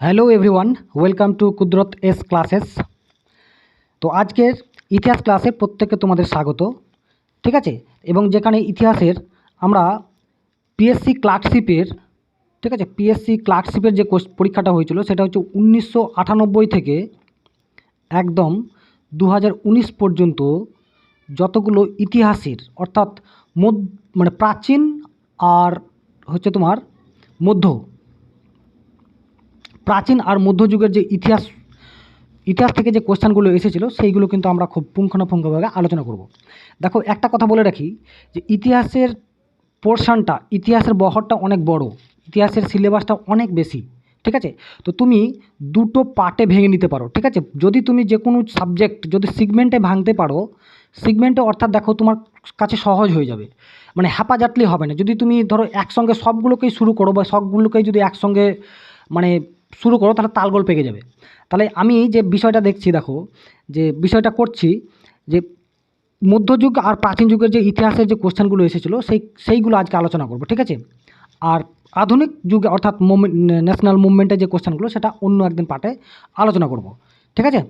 Hello everyone, welcome to কুদরত S classes. তো আজকের ইতিহাস ক্লাসে প্রত্যেককে তোমাদের স্বাগত। ঠিক আছে, এবং যেখানে ইতিহাসের আমরা পিএসসি ক্লার্কশিপের, ঠিক আছে, পিএসসি ক্লার্কশিপের যে পরীক্ষাটা হয়েছিল সেটা হচ্ছে 1998 থেকে একদম 2019 পর্যন্ত যতগুলো ইতিহাসের অর্থাৎ মানে প্রাচীন আর হচ্ছে তোমার মধ্য প্রাচীন আর মধ্যযুগের যে ইতিহাস থেকে যে কোশ্চেনগুলো এসেছিলো সেইগুলো কিন্তু আমরা খুব পুঙ্খানুপুঙ্খভাবে আলোচনা করব। দেখো, একটা কথা বলে রাখি যে ইতিহাসের পোর্শনটা, ইতিহাসের বহরটা অনেক বড়, ইতিহাসের সিলেবাসটা অনেক বেশি। ঠিক আছে, তো তুমি দুটো পার্টে ভেঙে নিতে পারো। ঠিক আছে, যদি তুমি যে কোনো সাবজেক্ট যদি সিগমেন্টে ভাঙতে পারো, সিগমেন্টে অর্থাৎ দেখো তোমার কাছে সহজ হয়ে যাবে, মানে হ্যাপাজাটলি হবে না। যদি তুমি ধরো একসঙ্গে সবগুলোকেই শুরু করো বা সবগুলোকেই যদি একসঙ্গে মানে শুরু করো তাহলে তালগোল পেকে যাবে। তাহলে আমি যে বিষয়টা দেখছি, দেখো যে বিষয়টা করছি যে মধ্যযুগ আর প্রাচীন যুগের যে ইতিহাসের যে কোশ্চেনগুলো এসেছিলো সেইগুলো আজকে আলোচনা করব। ঠিক আছে, আর আধুনিক যুগে অর্থাৎ ন্যাশনাল মুভমেন্টের যে কোশ্চেনগুলো সেটা অন্য একদিন পার্টে আলোচনা করব। ঠিক আছে,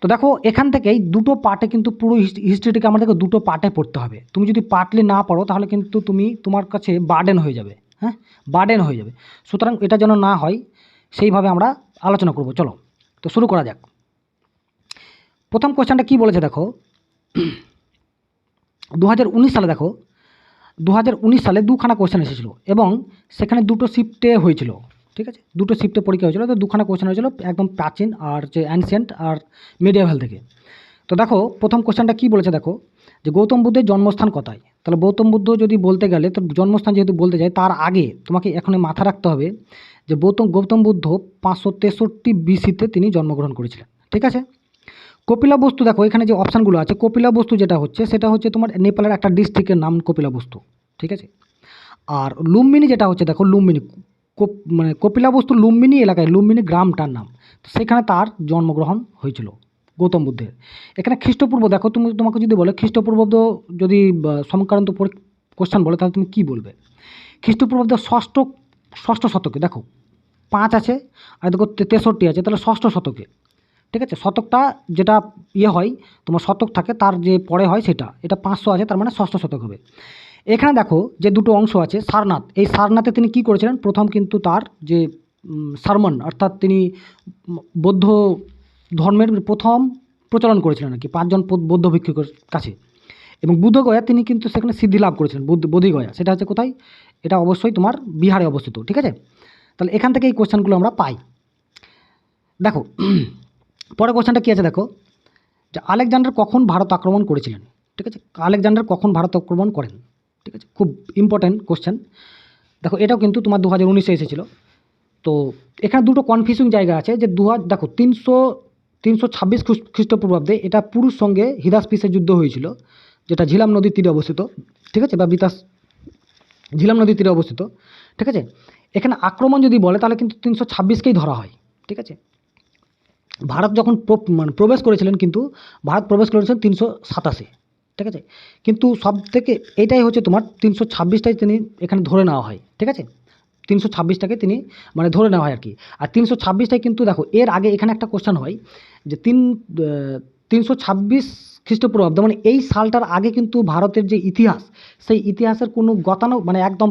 তো দেখো এখান থেকেই দুটো পার্টে কিন্তু পুরো হিস্ট্রিটাকে আমাদেরকে দুটো পার্টে পড়তে হবে। তুমি যদি পার্টলি না পড়ো তাহলে কিন্তু তোমার কাছে বার্ডেন হয়ে যাবে। হ্যাঁ, বার্ডেন হয়ে যাবে। সুতরাং এটা যেন না হয় সেইভাবে আমরা আলোচনা করব। চলো তো শুরু করা যাক। প্রথম কোশ্চেনটা কি বলেছে দেখো, 2019 সালে, দেখো 2019 সালে দুখানা কোশ্চেন এসেছিলো এবং সেখানে দুটো শিফটে হয়েছিল। ঠিক আছে, দুটো শিফটে পরীক্ষা হয়েছিল, তো দুখানা কোশ্চেন হয়েছিল একদম প্রাচীন আর যে অ্যানসিয়েন্ট আর মিডিয়াভেল থেকে। তো দেখো প্রথম কোশ্চেনটা কি বলেছে দেখো, যে গৌতম বুদ্ধের জন্মস্থান কোথায়। তাহলে গৌতম বুদ্ধ যদি বলতে গেলে, তো জন্মস্থান যেহেতু বলতে যায়, তার আগে তোমাকে এখন মাথা রাখতে হবে যে গৌতম বুদ্ধ 563 বিসিতে তিনি জন্মগ্রহণ করেছিলেন। ঠিক আছে, কপিলাবস্তু, দেখো এখানে যে অপশানগুলো আছে, কপিলাবস্তু যেটা হচ্ছে সেটা হচ্ছে তোমার নেপালের একটা ডিস্ট্রিক্টের নাম কপিলাবস্তু। ঠিক আছে, আর লুম্বিনী যেটা হচ্ছে দেখো, লুম্বিনী মানে কপিলাবস্তু লুম্বিনী এলাকায়, লুম্বিনী গ্রামটার নাম, সেখানে তার জন্মগ্রহণ হয়েছিল গৌতম বুদ্ধের। এখানে খ্রিস্টপূর্ব দেখো, তোমাকে যদি বলে খ্রিস্টপূর্বাব্দ, যদি সমকারান্ত কোশ্চেন বলে তাহলে তুমি কি বলবে? খ্রিস্টপূর্বাব্দ ষষ্ঠ শতকে, দেখো 5 আছে আর দেখো 63 আছে, তাহলে ষষ্ঠ শতকে। ঠিক আছে, শতকটা যেটা হয় তোমার শতক থাকে তার যে পরে হয় সেটা, এটা 500 আছে, তার মানে ষষ্ঠ শতক হবে। এখানে দেখো যে দুটো অংশ আছে, সারনাথ, এই সারনাথে তিনি কি করেছিলেন? প্রথম কিন্তু তার যে সারমন, অর্থাৎ তিনি বৌদ্ধ ধর্মের প্রথম প্রচলন করেছিলেন আর কি, 5 জন বৌদ্ধ ভিক্ষুকের কাছে। এবং বুদ্ধগয়া তিনি কিন্তু সেখানে সিদ্ধি লাভ করেছিলেন, বোধিগয়া, সেটা হচ্ছে কোথায়? এটা অবশ্যই তোমার বিহারে অবস্থিত। ঠিক আছে, তাহলে এখান থেকে এই কোশ্চেনগুলো আমরা পাই। দেখো পরের কোশ্চেনটা কী আছে দেখো, যে আলেকজান্ডার কখন ভারত আক্রমণ করেছিলেন। ঠিক আছে, আলেকজান্ডার কখন ভারত আক্রমণ করেন? ঠিক আছে, খুব ইম্পর্ট্যান্ট কোশ্চেন। দেখো এটাও কিন্তু তোমার 2019-এ এসেছিলো। তো এখানে দুটো কনফিউজিং জায়গা আছে, যে দেখো 326 খ্রিস্টপূর্বাব্দে এটা পুরুষ সঙ্গে হিদাসপিসের যুদ্ধ হয়েছিল, যেটা ঝিলাম নদীর তীরে অবস্থিত। ঠিক আছে, বা বিতাস ঝিলাম নদীর তীরে অবস্থিত। ঠিক আছে, এখানে আক্রমণ যদি বলে তাহলে কিন্তু 326কেই ধরা হয়। ঠিক আছে, ভারত যখন মানে প্রবেশ করেছিলেন, কিন্তু ভারত প্রবেশ করেছিলেন 327-এ। ঠিক আছে, কিন্তু সব থেকে এটাই হচ্ছে তোমার 326টাই তিনি এখানে ধরে নেওয়া হয়। ঠিক আছে, 326টাকে তিনি মানে ধরে নেওয়া হয় আর কি। আর 326টাই কিন্তু দেখো এর আগে এখানে একটা কোশ্চেন হয় যে 326 খ্রিস্টপূর্বাব্দ, মানে এই সালটার আগে কিন্তু ভারতের যে ইতিহাস, সেই ইতিহাসের কোনো মানে একদম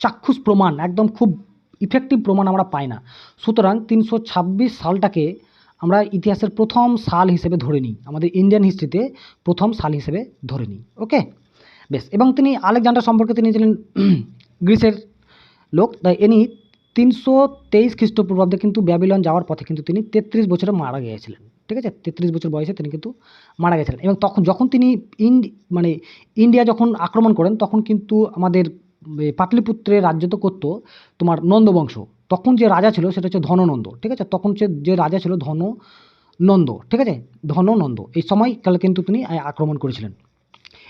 চাক্ষুষ প্রমাণ, একদম খুব ইফেক্টিভ প্রমাণ আমরা পাই না। সুতরাং 326 সালটাকে আমরা ইতিহাসের প্রথম সাল হিসেবে ধরে নিই, আমাদের ইন্ডিয়ান হিস্ট্রিতে প্রথম সাল হিসেবে ধরে নিই। ওকে, বেশ। এবং তিনি আলেকজান্ডার সম্পর্কে তিনি ছিলেন গ্রিসের লোক, তাই ইনি 323 খ্রিস্টপূর্বাব্দে কিন্তু ব্যাবিলন যাওয়ার পথে কিন্তু তিনি 33 বছরে মারা গিয়েছিলেন। ঠিক আছে, 33 বছর বয়সে তিনি কিন্তু মারা গেছিলেন। এবং যখন তিনি মানে ইন্ডিয়া যখন আক্রমণ করেন, তখন কিন্তু আমাদের পাটলিপুত্রের রাজ্য তো করতো তোমার নন্দবংশ। তখন যে রাজা ছিল সেটা হচ্ছে ধননন্দ। ঠিক আছে, তখন যে রাজা ছিল ধননন্দ। ঠিক আছে, ধননন্দ এই সময়কালে কিন্তু তিনি আক্রমণ করেছিলেন।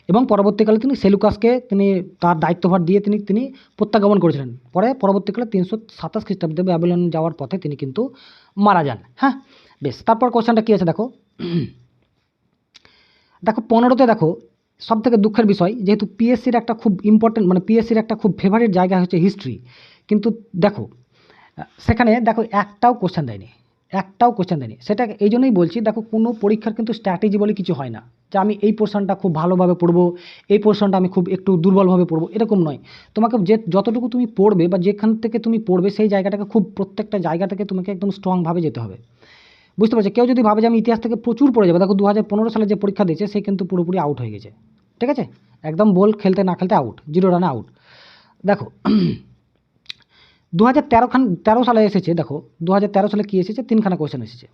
এবং পরবর্তীকালে তিনি সেলুকাসকে তিনি তার দায়িত্বভার দিয়ে তিনি প্রত্যাগমন করেছিলেন। পরবর্তীকালে 327 খ্রিস্টাব্দে ব্যাবিলন যাওয়ার পথে তিনি কিন্তু মারা যান। হ্যাঁ, বেশ। তারপর কোশ্চেনটা কী আছে দেখো, দেখো 15তে দেখো সব থেকে দুঃখের বিষয়, যেহেতু পিএসসির একটা খুব ইম্পর্টেন্ট, মানে পিএসসির একটা খুব ফেভারিট জায়গা হচ্ছে হিস্ট্রি, কিন্তু দেখো সেখানে দেখো একটাও কোশ্চেন দেয়নি, একটাও কোশ্চেন দেয়নি। সেটা এই জন্যই বলছি, দেখো কোনো পরীক্ষার কিন্তু স্ট্র্যাটেজি বলে কিছু হয় না যে আমি এই পোর্শনটা খুব ভালোভাবে পড়বো, এই পোর্শনটা আমি খুব একটু দুর্বলভাবে পড়বো, এরকম নয়। তোমাকে যে যতটুকু তুমি পড়বে বা যেখান থেকে তুমি পড়বে সেই জায়গাটাকে খুব প্রত্যেকটা জায়গা থেকে তোমাকে একদম স্ট্রংভাবে যেতে হবে। বুঝতে পারছো? কেউ যদি ভাবে যে আমি ইতিহাস থেকে প্রচুর পড়ে যাবো, দেখো 2015 সালে যে পরীক্ষা দিয়েছে সে কিন্তু পুরোপুরি আউট হয়ে গেছে, ঠিক আছে? একদম বল খেলতে না খেলতে আউট, 0 রানে আউট। দেখো 2013 সালে এসেছে, দেখো 2013 সালে কী এসেছে, 3খানা কোয়েশ্চেন এসেছে।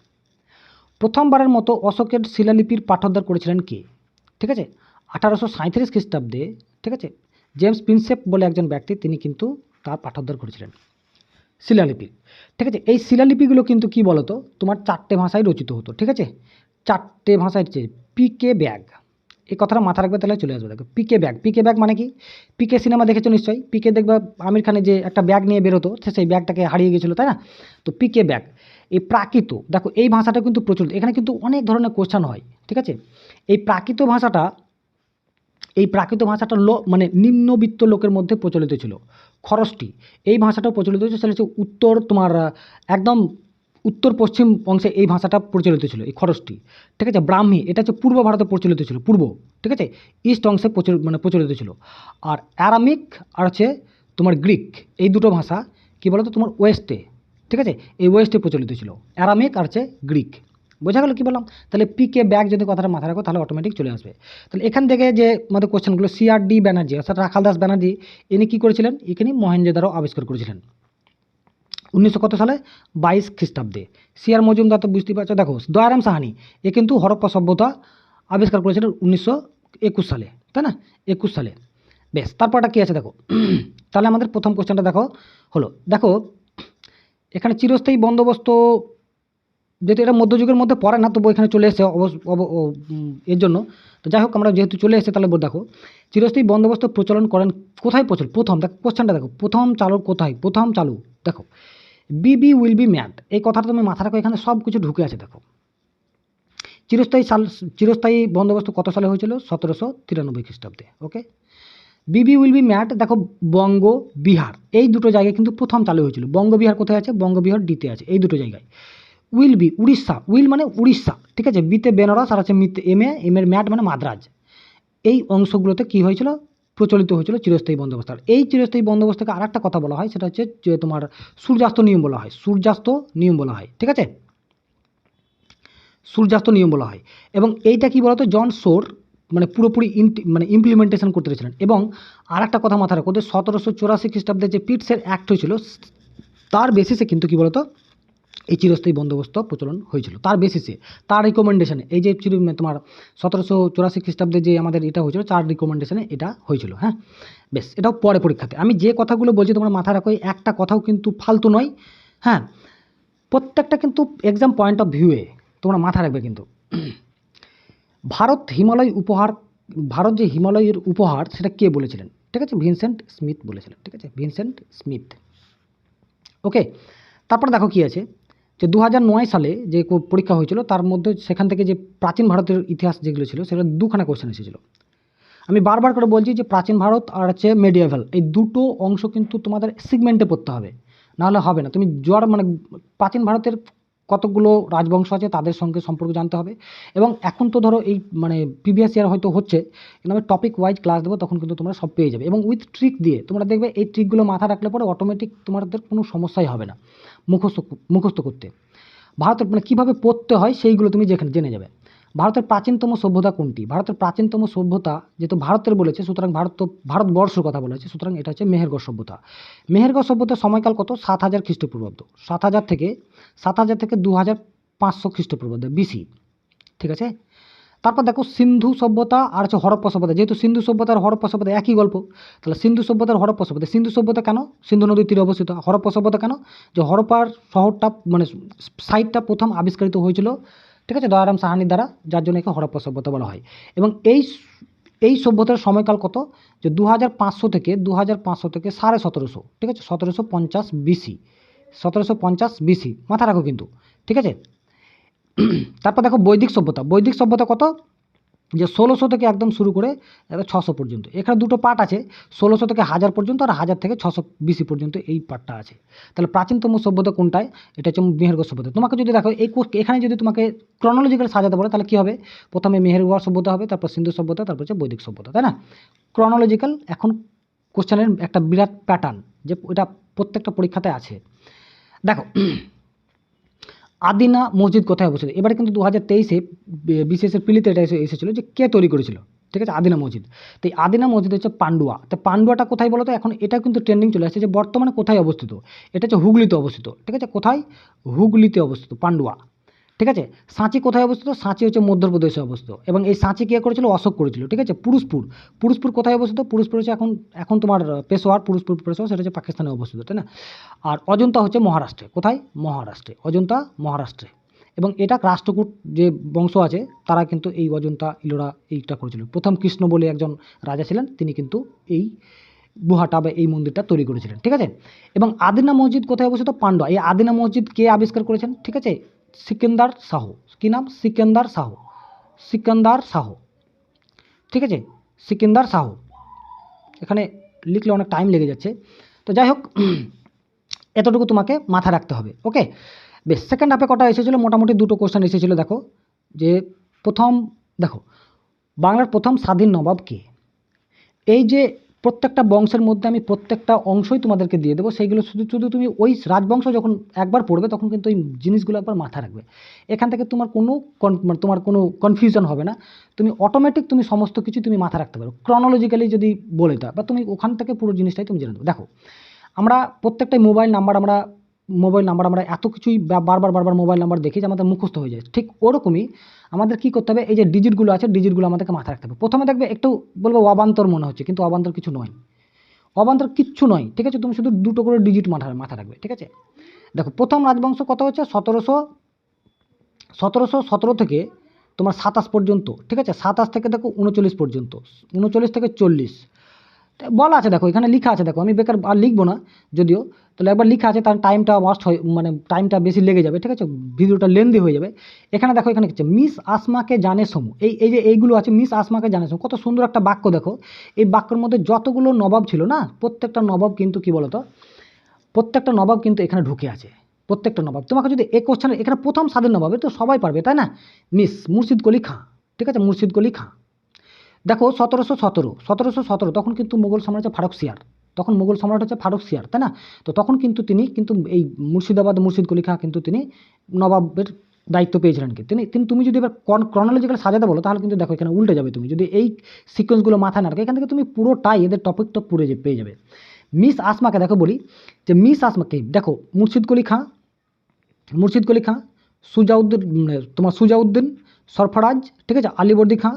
প্রথমবারের মতো অশোকের শিলালিপির পাঠোদ্ধার করেছিলেন কে? ঠিক আছে, 1837 খ্রিস্টাব্দে, ঠিক আছে, জেমস প্রিন্সেপ বলে একজন ব্যক্তি, তিনি কিন্তু তার পাঠোদ্ধার করেছিলেন শিলালিপির। ঠিক আছে, এই শিলালিপিগুলো কিন্তু কি বলতো, তোমার 4টে ভাষায় রচিত হতো, ঠিক আছে? 4টে ভাষায়। পিকে ব্যাগ, এই কথাটা মাথা রাখবে, তাহলে চলে আসবে। দেখো পিকে ব্যাগ, পিকে ব্যাগ মানে কি? পিকে সিনেমা দেখেছো নিশ্চয়ই, পিকে দেখবে আমির খানের যে একটা ব্যাগ নিয়ে বেরোতো, সেই ব্যাগটাকে হারিয়ে গেছিলো, তাই না? তো পিকে ব্যাগ, এই প্রাকৃত, দেখো এই ভাষাটা কিন্তু প্রচলিত। এখানে কিন্তু অনেক ধরনের কোশ্চেন হয়, ঠিক আছে? এই প্রাকৃত ভাষাটা, এই প্রাকৃত ভাষাটা মানে নিম্নবিত্ত লোকের মধ্যে প্রচলিত ছিল। খরষ্টি, এই ভাষাটাও প্রচলিত হচ্ছে, সেটা হচ্ছে উত্তর, তোমার একদম উত্তর পশ্চিম অংশে এই ভাষাটা প্রচলিত ছিল, এই খরষ্টি, ঠিক আছে? ব্রাহ্মী, এটা হচ্ছে পূর্ব ভারতে প্রচলিত ছিল, পূর্ব, ঠিক আছে? ইস্ট অংশে প্রচলিত ছিল। আর অ্যারামিক আর হচ্ছে তোমার গ্রিক, এই দুটো ভাষা কী বলতো তোমার ওয়েস্টে, ঠিক আছে, এই ওয়েস্টে প্রচলিত ছিল, অ্যারামিক আর হচ্ছে গ্রিক। বোঝা গেল কী বললাম? তাহলে পিকে ব্যাগ যদি কথাটা মাথায় রাখো তাহলে অটোমেটিক চলে আসবে। তাহলে এখান থেকে যে আমাদের কোশ্চেনগুলো, CR-D ব্যানার্জি অর্থাৎ রাখালদাস ব্যানার্জি, ইনি কী করেছিলেন, এখানে মহেঞ্জোদারো আবিষ্কার করেছিলেন 1900 কত সালে, 22 খ্রিস্টাব্দে। CR মজুমদার তো বুঝতেই পারছো। দেখো দয়ারাম সাহানি, এ কিন্তু হরপ্পা সভ্যতা আবিষ্কার করেছিলেন 1921 সালে, তাই না? 21 সালে। বেশ, তারপরটা কী আছে দেখো। তাহলে আমাদের প্রথম কোশ্চেনটা দেখো হলো, দেখো এখানে চিরস্থায়ী বন্দোবস্ত, যেহেতু এটা মধ্যযুগের মধ্যে পড়ে না, তবু এখানে চলে এসে এর জন্য, তো যাই হোক আমরা যেহেতু চলে এসেছে তাহলে দেখো চিরস্থায়ী বন্দোবস্ত প্রচলন করেন, কোথায় প্রচলন, প্রথম দেখো কোশ্চেনটা দেখো, প্রথম চালু কোথায়, প্রথম চালু দেখো বিবি উইল বি ম্যাড, এই কথাটা তুমি মাথা রাখো, এখানে সব কিছু ঢুকে আছে। দেখো চিরস্থায়ী বন্দোবস্ত কত সালে হয়েছিল, 1793 খ্রিস্টাব্দে। ওকে, বিবি উইল বি ম্যাড, দেখো বঙ্গ বিহার, এই দুটো জায়গায় কিন্তু প্রথম চালু হয়েছিল। বঙ্গ বিহার কোথায় আছে, বঙ্গ বিহার ডিতে আছে, এই দুটো জায়গায়। উইল বি উড়িষ্যা, উইল মানে উড়িষ্যা, ঠিক আছে, বিতে বেনারস আর আছে মিতে এমের ম্যাট মানে মাদ্রাজ, এই অংশগুলোতে কী হয়েছিল, প্রচলিত হয়েছিল চিরস্থায়ী বন্দোবস্ত। আর এই চিরস্থায়ী বন্দোবস্তকে আর একটা কথা বলা হয়, সেটা হচ্ছে যে তোমার সূর্যাস্ত নিয়ম বলা হয়, সূর্যাস্ত নিয়ম বলা হয়, ঠিক আছে, সূর্যাস্ত নিয়ম বলা হয়। এবং এইটা কি বলতো, জন শোর মানে পুরোপুরি ইমপ্লিমেন্টেশন করতে পেরেছিলেন। এবং আর একটা কথা মাথায় রাখো, 1784 খ্রিস্টাব্দে যে পিটসের অ্যাক্ট হয়েছিল, তার বেসিসে কিন্তু কি বলতো এই চিরস্থায়ী বন্দোবস্ত প্রচলন হয়েছিল, তার বেসিসে, তার রিকমেন্ডেশনে, এই যে তোমার 1784 খ্রিস্টাব্দে যে আমাদের এটা হয়েছিল, তার রিকমেন্ডেশনে এটা হয়েছিল। হ্যাঁ, বেশ, এটাও পরে পরীক্ষাতে। আমি যে কথাগুলো বলছি তোমরা মাথায় রাখো, একটা কথাও কিন্তু ফালতু নয়। হ্যাঁ, প্রত্যেকটা কিন্তু এক্সাম পয়েন্ট অফ ভিউয়ে তোমরা মাথায় রাখবে কিন্তু। ভারত যে হিমালয়ের উপহার সেটা কে বলেছিলেন, ঠিক আছে, ভিনসেন্ট স্মিথ বলেছিলেন, ঠিক আছে, ভিনসেন্ট স্মিথ। ওকে, তারপর দেখো কি আছে, যে 2009 সালে যে পরীক্ষা হয়েছিল তার মধ্যে সেখান থেকে যে প্রাচীন ভারতের ইতিহাস যেগুলো ছিল সেগুলো 2খানা কোশ্চেন এসেছিলো। আমি বারবার করে বলছি যে প্রাচীন ভারত আর হচ্ছে মেডিয়েভাল, এই দুটো অংশ কিন্তু তোমাদের সিগমেন্টে পড়তে হবে, নাহলে হবে না। তুমি প্রাচীন ভারতের কতগুলো রাজবংশ আছে তাদের সঙ্গে সম্পর্ক জানতে হবে। এবং এখন তো ধরো এই প্রিভিয়াস ইয়ার হয়তো হচ্ছে, কিন্তু আমি টপিক ওয়াইজ ক্লাস দেবো, তখন কিন্তু তোমরা সব পেয়ে যাবে। এবং উইথ ট্রিক দিয়ে তোমরা দেখবে এই ট্রিকগুলো মাথা রাখলে পরে অটোমেটিক তোমাদের কোনো সমস্যাই হবে না মুখস্থ করতে। ভারতের কীভাবে পড়তে হয় সেইগুলো তুমি জেনে যাবে। ভারতের প্রাচীনতম সভ্যতা কোনটি, ভারতের প্রাচীনতম সভ্যতা যেহেতু ভারতের বলেছে, সুতরাং ভারতবর্ষের কথা বলেছে, সুতরাং এটা হচ্ছে মেহেরগড় সভ্যতা। মেহেরগড় সভ্যতার সময়কাল কত, 7000 খ্রিস্টপূর্বাব্দ, 7000 থেকে 2500 খ্রিস্টপূর্বাব্দ BC, ঠিক আছে। তারপর দেখো সিন্ধু সভ্যতা আর হচ্ছে হরপ্পা সভ্যতা, যেহেতু সিন্ধু সভ্যতা আর হরপ্পা সভ্যতা একই গল্প, তাহলে সিন্ধু সভ্যতা আর হরপ্পা সভ্যতা। সিন্ধু সভ্যতা কেন, সিন্ধু নদীর তীরে অবস্থিত। হরপ্পা সভ্যতা কেন, যে হরপ্পার শহরটা সাইটটা প্রথম আবিষ্কৃত হয়েছিল, ঠিক আছে, দয়ারাম সাহানির দ্বারা, যার জন্য একে হরপ্পা সভ্যতা বলা হয়। এবং এই সভ্যতার সময়কাল কত, যে 2500 থেকে 1750, ঠিক আছে, 1750 BC, 1750 BC মাথা রাখো কিন্তু, ঠিক আছে। তারপর দেখো বৈদিক সভ্যতা কত, যে 1600 থেকে একদম শুরু করে 600 পর্যন্ত। এখানে দুটো পার্ট আছে, 1600 থেকে 1000 পর্যন্ত আর 1000 থেকে 600 BC পর্যন্ত এই পার্টটা আছে। তাহলে প্রাচীনতম সভ্যতা কোনটায়? এটা হচ্ছে মেহেরগড় সভ্যতা। তোমাকে যদি দেখো এখানে যদি তোমাকে ক্রনোলজিক্যাল সাজাতে বলে তাহলে কী হবে? প্রথমে মেহেরগড় সভ্যতা হবে, তারপর সিন্ধু সভ্যতা, তারপর হচ্ছে বৈদিক সভ্যতা, তাই না? ক্রনোলজিক্যাল এখন কোশ্চেনের একটা বিরাট প্যাটার্ন, যে এটা প্রত্যেকটা পরীক্ষাতে আছে। দেখো আদিনা মসজিদ কোথায় অবস্থিত? এবারে কিন্তু 2023-এ বিসিএসের প্রিলিতে এটা এসেছিলো যে কে তৈরি করেছিল, ঠিক আছে? আদিনা মসজিদ। তো এই আদিনা মসজিদ হচ্ছে পান্ডুয়া। তো পান্ডুয়াটা কোথায় বলো তো? এখন এটা কিন্তু ট্রেন্ডিং চলে আসছে যে বর্তমানে কোথায় অবস্থিত। এটা হচ্ছে হুগলিতে অবস্থিত, ঠিক আছে? কোথায়? হুগলিতে অবস্থিত পান্ডুয়া, ঠিক আছে? সাঁচি কোথায় অবস্থিত? সাঁচি হচ্ছে মধ্যপ্রদেশে অবস্থিত, এবং এই সাঁচি কে করেছিল? অশোক করেছিল, ঠিক আছে? পুরুষপুর কোথায় অবস্থিত? পুরুষপুর হচ্ছে এখন তোমার পেশোয়ার, পেশোয়ার সেটা হচ্ছে পাকিস্তানে অবস্থিত, তাই না? আর অজন্তা হচ্ছে মহারাষ্ট্রে। কোথায়? মহারাষ্ট্রে, অজন্তা মহারাষ্ট্রে। এবং এটা রাষ্ট্রকূট যে বংশ আছে তারা কিন্তু এই অজন্তা ইলোরা এইটা করেছিল। প্রথম কৃষ্ণ বলে একজন রাজা ছিলেন, তিনি কিন্তু এই গুহাটা বা এই মন্দিরটা তৈরি করেছিলেন, ঠিক আছে? এবং আদিনা মসজিদ কোথায় অবস্থিত? পান্ডুয়া। এই আদিনা মসজিদ কে আবিষ্কার করেছেন? ঠিক আছে, সিকান্দার শাহ। কি নাম? সিকান্দার শাহ। সিকান্দার শাহ, ঠিক আছে? সিকান্দার শাহ। এখানে লিখলে অনেক টাইম লেগে যাচ্ছে, তো যাই হোক এতটুকু তোমাকে মাথা রাখতে হবে, ওকে? বেশ, সেকেন্ড হাফে কটা এসেছিলো? মোটামুটি দুটো কোশ্চেন এসেছিলো। দেখো যে প্রথম, দেখো বাংলার প্রথম স্বাধীন নবাব কে? এই যে প্রত্যেকটা বংশের মধ্যে আমি প্রত্যেকটা অংশই তোমাদেরকে দিয়ে দেবো, সেইগুলো শুধু শুধু তুমি ওই রাজবংশ যখন একবার পড়বে তখন কিন্তু ওই জিনিসগুলো একবার মাথা রাখবে। এখান থেকে তোমার কোনো কনফিউশন হবে না, তুমি অটোমেটিক তুমি সমস্ত কিছু তুমি মাথা রাখতে পারো ক্রনোলজিক্যালি যদি বলে দাও, বা তুমি ওখান থেকে পুরো জিনিসটাই তুমি জেনে দেবো। দেখো আমরা প্রত্যেকটাই মোবাইল নাম্বার আমরা এত কিছুই বারবার মোবাইল নাম্বার দেখি যে আমাদের মুখস্থ হয়ে যায়। ঠিক ওরকমই আমাদের কী করতে হবে? এই যে ডিজিটগুলো আছে, ডিজিটগুলো আমাদেরকে মাথায় রাখতে হবে। প্রথমে দেখবে একটু বলবে অবান্তর মনে হচ্ছে, কিন্তু অবান্তর কিছু নয়, অবান্তর কিচ্ছু নয়, ঠিক আছে? তুমি শুধু দুটো করে ডিজিট মাথা রাখবে, ঠিক আছে? দেখো প্রথম রাজবংশ কত হচ্ছে? 1717 থেকে তোমার 27 পর্যন্ত, ঠিক আছে? 27 থেকে দেখো 39 পর্যন্ত, 39 থেকে 40 বলা আছে। দেখো এখানে লেখা আছে, দেখো আমি বেকার আর লিখবো না যদিও, তাহলে একবার লেখা আছে, তার টাইমটা ওয়াস্ট হয়, মানে টাইমটা বেশি লেগে যাবে, ঠিক আছে? ভিডিওটা লেন্দি হয়ে যাবে। এখানে দেখো, এখানে হচ্ছে মিস আসমাকে জানে সমু, এই যে এইগুলো আছে, মিস আসমাকে জানে সমু, কত সুন্দর একটা বাক্য। দেখো এই বাক্যের মধ্যে যতগুলো নবাব ছিল না, প্রত্যেকটা নবাব কিন্তু কি বলতো, প্রত্যেকটা নবাব কিন্তু এখানে ঢুকে আছে, প্রত্যেকটা নবাব। তোমাকে যদি এই কোশ্চেনে এখানে প্রথম স্বাধীন নবাব, তো সবাই পারবে, তাই না? মিস মুর্শিদ কুলি খাঁ, ঠিক আছে? মুর্শিদ কুলি খাঁ। দেখো 1717 তখন কিন্তু মুঘল সম্রাট হচ্ছে ফারুক সিয়ার, তখন মুঘল সম্রাট হচ্ছে ফারুক সিয়ার, তাই না? তো তখন কিন্তু তিনি কিন্তু এই মুর্শিদাবাদ মুর্শিদ কুলি খাঁ কিন্তু তিনি নবাবের দায়িত্ব পেয়েছিলেন। কি তিনি তিনি তুমি যদি এবার ক্রনোলজিক্যাল সাজাতে বলো তাহলে কিন্তু দেখো এখানে উল্টে যাবে। তুমি যদি এই সিকোয়েন্সগুলো মাথায় না রাখো, এখান থেকে তুমি পুরোটাই এদের টপিকটা পেয়ে যাবে। মিস আসমাকে দেখো বলি, যে মিস আসমাকে দেখো মুর্শিদ কুলি খাঁ, তোমার সুজাউদ্দিন সরফরাজ, ঠিক আছে? আলীবর্দী খাঁ,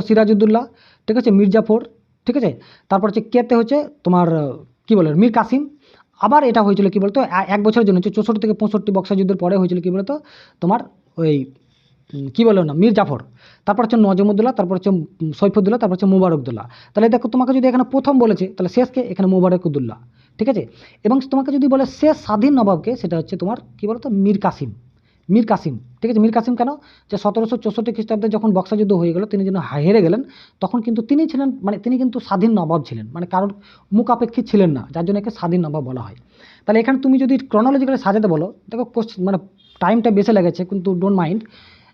সিরাজউদ্দৌলা, ঠিক আছে? মির্জাফর, ঠিক আছে? তারপর হচ্ছে কেতে হচ্ছে তোমার কী বলে মীর কাসিম। আবার এটা হয়েছিল কী বলতো, এক বছরের জন্য হচ্ছে 64 থেকে 65 বক্সা যুদ্ধের পরে হয়েছিল কী বলতো তোমার ওই কী বলো না মীর জাফর। তারপর হচ্ছে নজমুদ্দৌলা, তারপর হচ্ছে সৈফুদ্দৌলা, তারপর হচ্ছে মুবারকদৌলা। তাহলে দেখো তোমাকে যদি এখানে প্রথম বলেছে তাহলে শেষকে এখানে মুবারকউদ্দৌলা, ঠিক আছে? এবং তোমাকে যদি বলে শেষ স্বাধীন নবাবকে, সেটা হচ্ছে তোমার কী বলতো মীর কাসিম, ঠিক আছে? মীর কাসিম কেন? যে 1764 খ্রিস্টাব্দে যখন বক্সা যুদ্ধ হয়ে গেল, তিনি যেন হেরে গেলেন, তখন কিন্তু তিনি ছিলেন, মানে তিনি কিন্তু স্বাধীন নবাব ছিলেন, মানে কারোর মুখাপেক্ষী ছিলেন না, যার জন্য একে স্বাধীন নবাব বলা হয়। তাহলে এখানে তুমি যদি ক্রনোলজিক্যালি সাজাতে বলো, দেখো মানে টাইমটা বেশি লেগেছে, কিন্তু ডোন্ট মাইন্ড,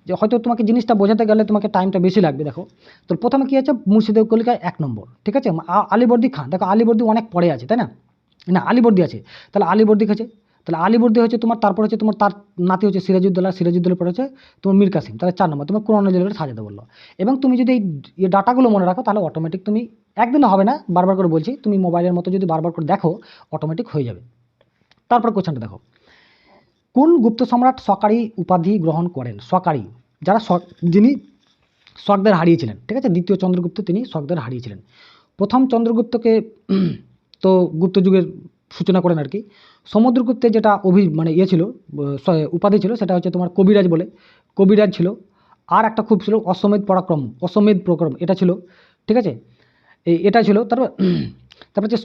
যে হয়তো তোমাকে জিনিসটা বোঝাতে গেলে তোমাকে টাইমটা বেশি লাগবে। দেখো তো প্রথমে কী আছে, মুর্শিদ কুলি খাঁ 1 নম্বর, ঠিক আছে? আলীবর্দী খাঁ, দেখো আলীবর্দী অনেক পরে আছে, তাই না? না, আলীবর্দী আছে, তাহলে আলীবর্দী আছে, তাহলে আলীবর্দী হচ্ছে তোমার, তারপর হচ্ছে তোমার তার নাতি হচ্ছে সিরাজউদ্দৌলা পরে হচ্ছে তোমার মীর কাসিম, তাহলে 4 নম্বর তোমার ক্রনোলজিক্যালি সাজাতে বললো। এবং তুমি যদি এই ডাটাগুলো মনে রাখো তাহলে অটোমেটিক তুমি একদিনে হবে না, বারবার করে বলছি, তুমি মোবাইলের মতো যদি বারবার করে দেখো অটোমেটিক হয়ে যাবে। তারপর কোশ্চেনটা দেখো, কোন গুপ্ত সম্রাট সকারি উপাধি গ্রহণ করেন? সকারি, যিনি শকদের হারিয়েছিলেন, ঠিক আছে? দ্বিতীয় চন্দ্রগুপ্ত তিনি শকদের হারিয়েছিলেন। প্রথম চন্দ্রগুপ্তকে তো গুপ্ত যুগের সূচনা করেন আর কি। সমুদ্রগুপ্তের যেটা ছিল উপাধি ছিল, সেটা হচ্ছে তোমার কবিরাজ ছিল। আর একটা খুব ছিল অশ্বমেধ পরাক্রম, এটা ছিল, ঠিক আছে? এটা ছিল। তারপর হচ্ছে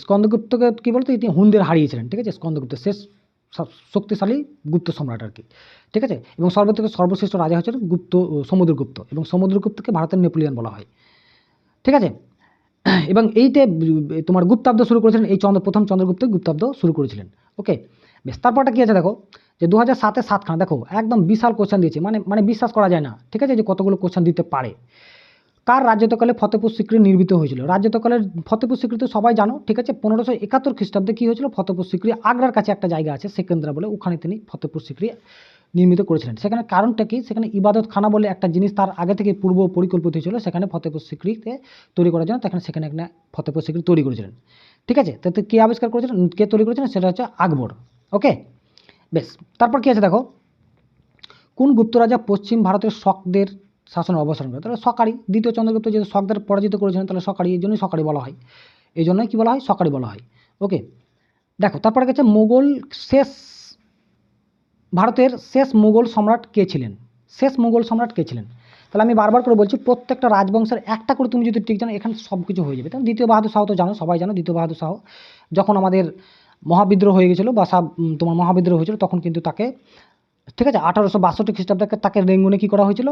স্কন্দগুপ্তকে কী বলতো, তিনি হুনদের হারিয়েছিলেন, ঠিক আছে? স্কন্দগুপ্ত শেষ শক্তিশালী গুপ্ত সম্রাট আর কি, ঠিক আছে। এবং সর্বশ্রেষ্ঠ রাজা হচ্ছেন সমুদ্রগুপ্ত, এবং সমুদ্রগুপ্তকে ভারতের নেপোলিয়ন বলা হয়, ঠিক আছে। এবং এইতে তোমার গুপ্তাব্দ শুরু করেছিলেন এই প্রথম চন্দ্রগুপ্ত গুপ্তাব্দ শুরু করেছিলেন। ওকে, বেশ। তারপরটা কি আছে দেখো, যে 2007-এ 7খানা, দেখো একদম বিশাল কোশ্চেন দিয়েছে, মানে বিশ্বাস করা যায় না, ঠিক আছে, যে কতগুলো কোশ্চেন দিতে পারে। কার রাজত্বকালে ফতেপুর সিক্রি নির্মিত হয়েছিল? রাজত্বকালের ফতেপুর সিক্রি তো সবাই জানো, ঠিক আছে। 1571 খ্রিস্টাব্দে কী হয়েছিল, ফতেপুর সিক্রি আগ্রার কাছে একটা জায়গা আছে সেকেন্দ্রা বলে, ওখানে তিনি ফতেপুর সিক্রি নির্মিত করেছিলেন। সেখানে কারণটা কি, সেখানে ইবাদত খানা বলে একটা জিনিস তার আগে থেকে পূর্ব পরিকল্পিত হয়েছিল, সেখানে ফতেপুর সিক্রিতে তৈরি করার জন্য সেখানে একটা ফতেপুর সিক্রি তৈরি করেছিলেন, ঠিক আছে। তো কে আবিষ্কার করেছিলেন, কে তৈরি করেছিলেন, সেটা হচ্ছে আকবর। ওকে, বেশ। তারপর কি আছে দেখো, কোন গুপ্ত রাজা পশ্চিম ভারতের শকদের শাসনের অবসান করে? তাহলে সকারি, দ্বিতীয় চন্দ্রগুপ্ত যেহেতু শকদের পরাজিত করেছিলেন, তাহলে সকারি, এই জন্যই সকারি বলা হয়, এই জন্যই কী বলা হয়, সকারি বলা হয়। ওকে, দেখো তারপরে গেছে ভারতের শেষ মুঘল সম্রাট কে ছিলেন? শেষ মুঘল সম্রাট কে ছিলেন? তাহলে আমি বারবার করে বলছি, প্রত্যেকটা রাজবংশের একটা করে তুমি যদি ঠিক জানো, এখানে সব কিছু হয়ে যাবে। তাহলে দ্বিতীয় বাহাদুর শাহ তো জানো, সবাই জানো দ্বিতীয় বাহাদুর শাহ যখন আমাদের মহাবিদ্রোহ হয়ে গেছিলো বা তোমার মহাবিদ্রোহ হয়েছিল, তখন কিন্তু তাকে, ঠিক আছে, 1862 খ্রিস্টাব্দে তাকে রেঙ্গুনে কী করা হয়েছিল,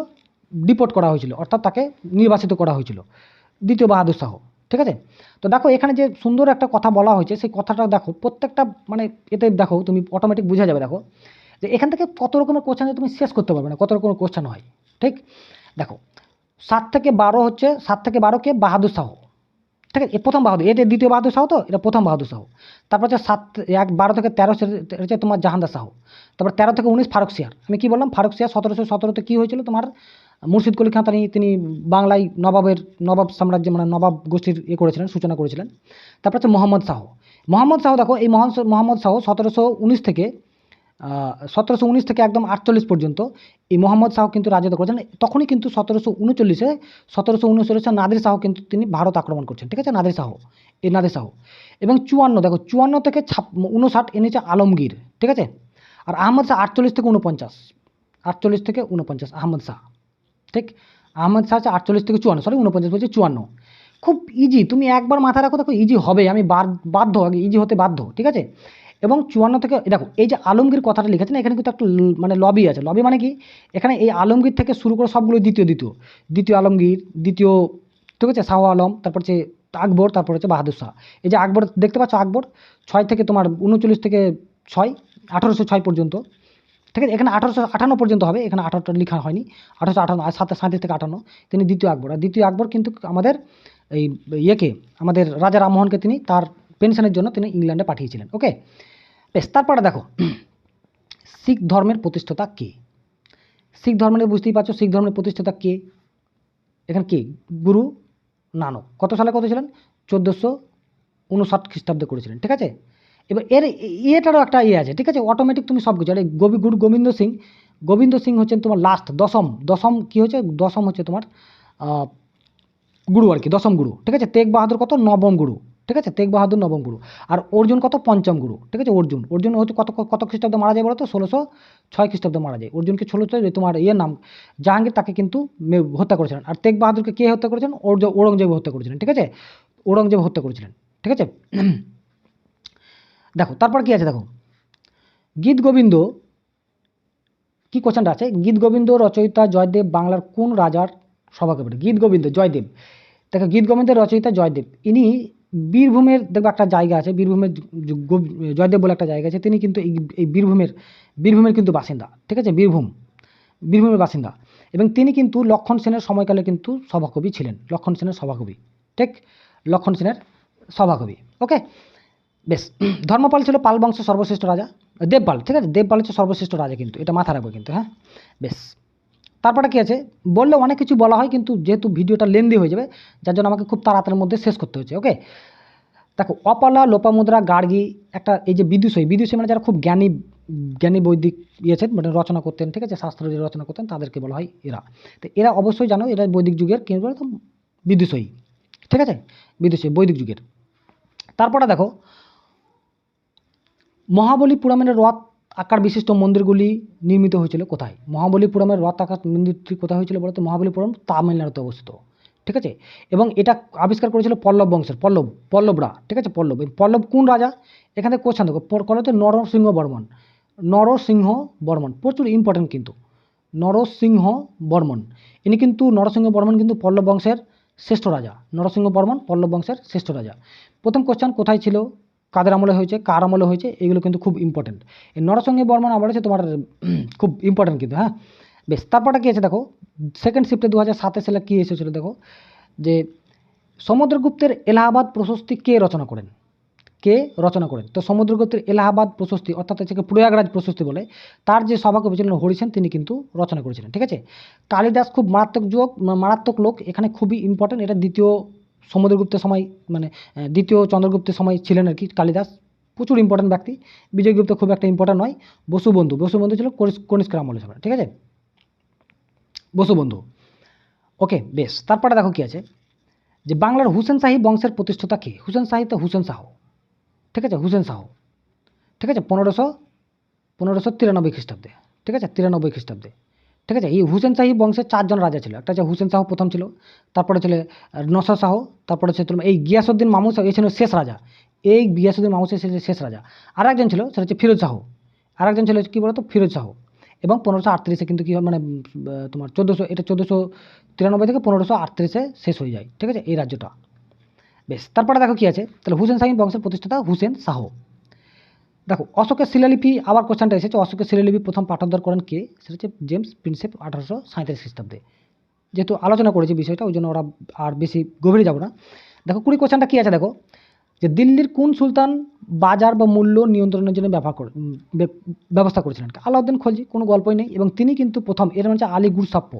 ডিপোর্ট করা হয়েছিল, অর্থাৎ তাকে নির্বাসিত করা হয়েছিল, দ্বিতীয় বাহাদুর শাহ, ঠিক আছে। তো দেখো এখানে যে সুন্দর একটা কথা বলা হয়েছে, সেই কথাটা দেখো প্রত্যেকটা, মানে এতে দেখো তুমি অটোমেটিক বুঝে যাবে, দেখো যে এখান থেকে কত রকমের কোশ্চেন তুমি শেষ করতে পারবে না, কত রকমের কোশ্চেন হয়, ঠিক। দেখো 7 থেকে 12 কে বাহাদুর শাহ, ঠিক আছে, প্রথম বাহাদুর, এটা দ্বিতীয় বাহাদুর শাহ, তো এটা প্রথম বাহাদুর শাহ। তারপর হচ্ছে 12 থেকে 13 হচ্ছে তোমার জাহানদার শাহ। তারপর 13 থেকে 19 ফারুক সিয়ার। আমি কি বললাম, ফারুক সিয়ার 1717-তে কী হয়েছিল, তোমার মুর্শিদ কুলি খান তিনি বাংলায় নবাব সাম্রাজ্য, মানে নবাব গোষ্ঠীর করেছিলেন, সূচনা করেছিলেন। তারপর হচ্ছে মোহাম্মদ শাহ, দেখো এই মোহাম্মদ শাহ 1719 থেকে একদম 48 পর্যন্ত এই মোহাম্মদ শাহ কিন্তু রাজত্ব করেছেন। তখনই কিন্তু 1739-এ নাদির শাহ কিন্তু তিনি ভারত আক্রমণ করছেন, ঠিক আছে, নাদির শাহ। এবং 54 থেকে 59 এনেছে আলমগীর, ঠিক আছে। আর আহমদ শাহ 48 থেকে 49 আহমদ শাহ, ঠিক। আহমদ শাহ হচ্ছে 48 থেকে 49 বলছে 54। খুব ইজি, তুমি একবার মাথায় রাখো, দেখো ইজি হবে, আমি বাধ্য আগে ইজি হতে বাধ্য, ঠিক আছে। এবং 54 থেকে দেখো এই যে আলমগীর কথাটা লিখেছেন, এখানে কিন্তু একটা মানে লবি আছে। লবি মানে কি, এখানে এই আলমগীর থেকে শুরু করে সবগুলো দ্বিতীয় আলমগীর, ঠিক আছে, শাহ আলম, তারপর হচ্ছে আকবর, তারপর হচ্ছে বাহাদুর শাহ। এই যে আকবর দেখতে পাচ্ছ, আকবর 6 থেকে তোমার 39 থেকে 6, 1806 পর্যন্ত, ঠিক আছে। এখানে 1858 পর্যন্ত হবে, এখানে 18টা লেখা হয়নি, 1858 আর 37 থেকে 58 তিনি দ্বিতীয় আকবর। আর দ্বিতীয় আকবর কিন্তু আমাদের এই আমাদের রাজা রামমোহনকে তিনি তার পেনশনের জন্য তিনি ইংল্যান্ডে পাঠিয়েছিলেন। ওকে, বেশ। তারপরে দেখো শিখ ধর্মের প্রতিষ্ঠাতা কে? শিখ ধর্মের, বুঝতেই পারছো শিখ ধর্মের প্রতিষ্ঠাতা কে, এখানে কে, গুরু নানক। কত সালে ছিলেন, 1459 খ্রিস্টাব্দে করেছিলেন, ঠিক আছে। এবার এটারও একটা আছে, ঠিক আছে, অটোমেটিক তুমি সব কিছু। আর গুরু গোবিন্দ সিং হচ্ছেন তোমার লাস্ট দশম কি হচ্ছে, দশম হচ্ছে তোমার গুরু আর কি, দশম গুরু, ঠিক আছে। তেগ বাহাদুর কত, নবম গুরু, ঠিক আছে, তেগ বাহাদুর নবম গুরু। আর অর্জুন কত, পঞ্চম গুরু, ঠিক আছে। অর্জুন হচ্ছে কত খ্রিস্টাব্দে মারা যায় বলো তো, 1606 খ্রিস্টাব্দে মারা যায়। অর্জুনকে 16 তোমার নাম জাহাঙ্গীর, তাকে কিন্তু হত্যা করেছিলেন। আর তেগ বাহাদুরকে কে হত্যা করেছেন, ঔরঙ্গজেব হত্যা করেছিলেন, ঠিক আছে, ঔরঙ্গজেব হত্যা করেছিলেন, ঠিক আছে। দেখো তারপর কি আছে, দেখো গীত গোবিন্দ, কি কোশ্চেনটা আছে, গীত গোবিন্দ রচয়িতা জয়দেব বাংলার কোন রাজার সভাকবি? গীত গোবিন্দ জয়দেব, দেখো গীত গোবিন্দের রচয়িতা জয়দেব, ইনি বীরভূমের, দেখবে একটা জায়গা আছে বীরভূমের, জয়দেব বলে একটা জায়গা আছে, তিনি কিন্তু এই বীরভূমের কিন্তু বাসিন্দা, ঠিক আছে, বীরভূমের বাসিন্দা। এবং তিনি কিন্তু লক্ষণ সেনের সময়কালে কিন্তু সভাকবি ছিলেন, লক্ষণ সেনের সভাকবি, ঠিক, লক্ষণ সেনের সভাকবি। ওকে, বেশ। ধর্মপাল ছিল পাল বংশের সর্বশ্রেষ্ঠ রাজা, দেবপাল, ঠিক আছে, দেবপাল হচ্ছে সর্বশ্রেষ্ঠ রাজা, কিন্তু এটা মাথা রাখবে কিন্তু, হ্যাঁ, বেশ। তারপরে কি আছে, বললে অনেক কিছু বলা হয়, কিন্তু যেহেতু ভিডিওটা লেন্দি হয়ে যাবে, যার জন্য আমাকে খুব তাড়াতাড়ির মধ্যে শেষ করতে হচ্ছে। ওকে, দেখো অপালা, লোপামুদ্রা, গার্গী, একটা এই যে বিদুষী মানে যারা খুব জ্ঞানী বৈদিক মানে রচনা করতেন, ঠিক আছে, শাস্ত্র যে রচনা করতেন, তাদেরকে বলা হয় এরা। তো এরা অবশ্যই জানো, এরা বৈদিক যুগের কি বলে তো, বিদুষী, ঠিক আছে, বৈদিক যুগের। তারপরে দেখো মহাবলীপুরমের রথ আকার বিশিষ্ট মন্দিরগুলি নির্মিত হয়েছিল কোথায়? মহাবলীপুরমের রথ আকার মন্দিরটি কোথায় হয়েছিল বলতো? মহাবলীপুরম তামিলনাড়ুতে অবস্থিত, ঠিক আছে। এবং এটা আবিষ্কার করেছিল পল্লব বংশের, পল্লবরা, ঠিক আছে, পল্লব কোন রাজা? এখানে কোশ্চেন দেখো, কলতে নরসিংহ বর্মন, নরসিংহ বর্মন, প্রচুর ইম্পর্টেন্ট কিন্তু নরসিংহ বর্মন। ইনি কিন্তু নরসিংহ বর্মন কিন্তু পল্লব বংশের শ্রেষ্ঠ রাজা। নরসিংহ বর্মন পল্লব বংশের শ্রেষ্ঠ রাজা। প্রথম কোশ্চেন কোথায় ছিল, কাদের আমলে হয়েছে, কার আমলে হয়েছে, এগুলো কিন্তু খুব ইম্পর্টেন্ট। এই নরসিংহ বর্মন আবার হচ্ছে তোমার খুব ইম্পর্টেন্ট কিন্তু, হ্যাঁ। বেশ, তারপরটা কী আছে দেখো, সেকেন্ড শিফটে 2007 সালে কী এসেছিলো দেখো, যে সমুদ্রগুপ্তের এলাহাবাদ প্রশস্তি কে রচনা করেন, কে রচনা করেন? তো সমুদ্রগুপ্তের এলাহাবাদ প্রশস্তি, অর্থাৎ হচ্ছে প্রয়াগরাজ প্রশস্তি বলে, তার যে সভাকবি ছিলেন হরিসেন, তিনি কিন্তু রচনা করেছিলেন। ঠিক আছে, কালিদাস খুব মারাত্মক লোক, এখানে খুবই ইম্পর্টেন্ট। এটা দ্বিতীয় সমুদ্রগুপ্তের সময়, মানে দ্বিতীয় চন্দ্রগুপ্তের সময় ছিলেন আর কি কালিদাস, প্রচুর ইম্পর্টেন্ট ব্যক্তি। বিজয়গুপ্ত খুব একটা ইম্পর্টেন্ট নয়। বসুবন্ধু ছিল কনিষ্কের আমলে সময়। ঠিক আছে, বসুবন্ধু। ওকে, বেশ, তারপরে দেখো কি আছে, যে বাংলার হুসেন শাহী বংশের প্রতিষ্ঠাতা কে? হুসেন শাহী তো হুসেন শাহ। ঠিক আছে, হুসেন শাহ। ঠিক আছে, 1593 খ্রিস্টাব্দে। ঠিক আছে, 93 খ্রিস্টাব্দে। ঠিক আছে, এই হুসেন শাহী বংশের 4 জন রাজা ছিল। একটা হচ্ছে হুসেন শাহ প্রথম ছিল, তারপরে ছিল নসর শাহ, তারপরে হচ্ছে তোমার এই গিয়াসউদ্দিন মামুন শাহ, এই ছিল শেষ রাজা। এই গিয়াসউদ্দিন মামুন শাহ শেষ রাজা। আর একজন ছিল, সেটা হচ্ছে ফিরোজ শাহ। আর একজন ছিল কি বলতো, ফিরোজ শাহ। এবং 1538 কিন্তু কী হয়, মানে তোমার 1493 থেকে 1538 শেষ হয়ে যায়। ঠিক আছে, এই রাজ্যটা। বেশ, তারপরে দেখো কি আছে, তাহলে হুসেন শাহী বংশের প্রতিষ্ঠাতা হুসেন শাহ। দেখো, অশোকের শিলালিপি, আবার কোশ্চেনটা এসেছে, অশোকের শিলালিপি প্রথম পাঠোদ্ধার করেন কে? সেটা হচ্ছে জেমস প্রিন্সেপ 1837 খ্রিস্টাব্দে। যেহেতু আলোচনা করেছি বিষয়টা, ওই জন্য ওরা আর বেশি গভীরে যাব না। দেখো 20 কোশ্চেনটা কী আছে দেখো, যে দিল্লির কোন সুলতান বাজার বা মূল্য নিয়ন্ত্রণের জন্য ব্যবস্থা করেছিলেন? আলাউদ্দিন খলজি, কোনো গল্পই নেই। এবং তিনি কিন্তু প্রথম, এর হচ্ছে আলী গুরসাপ্প,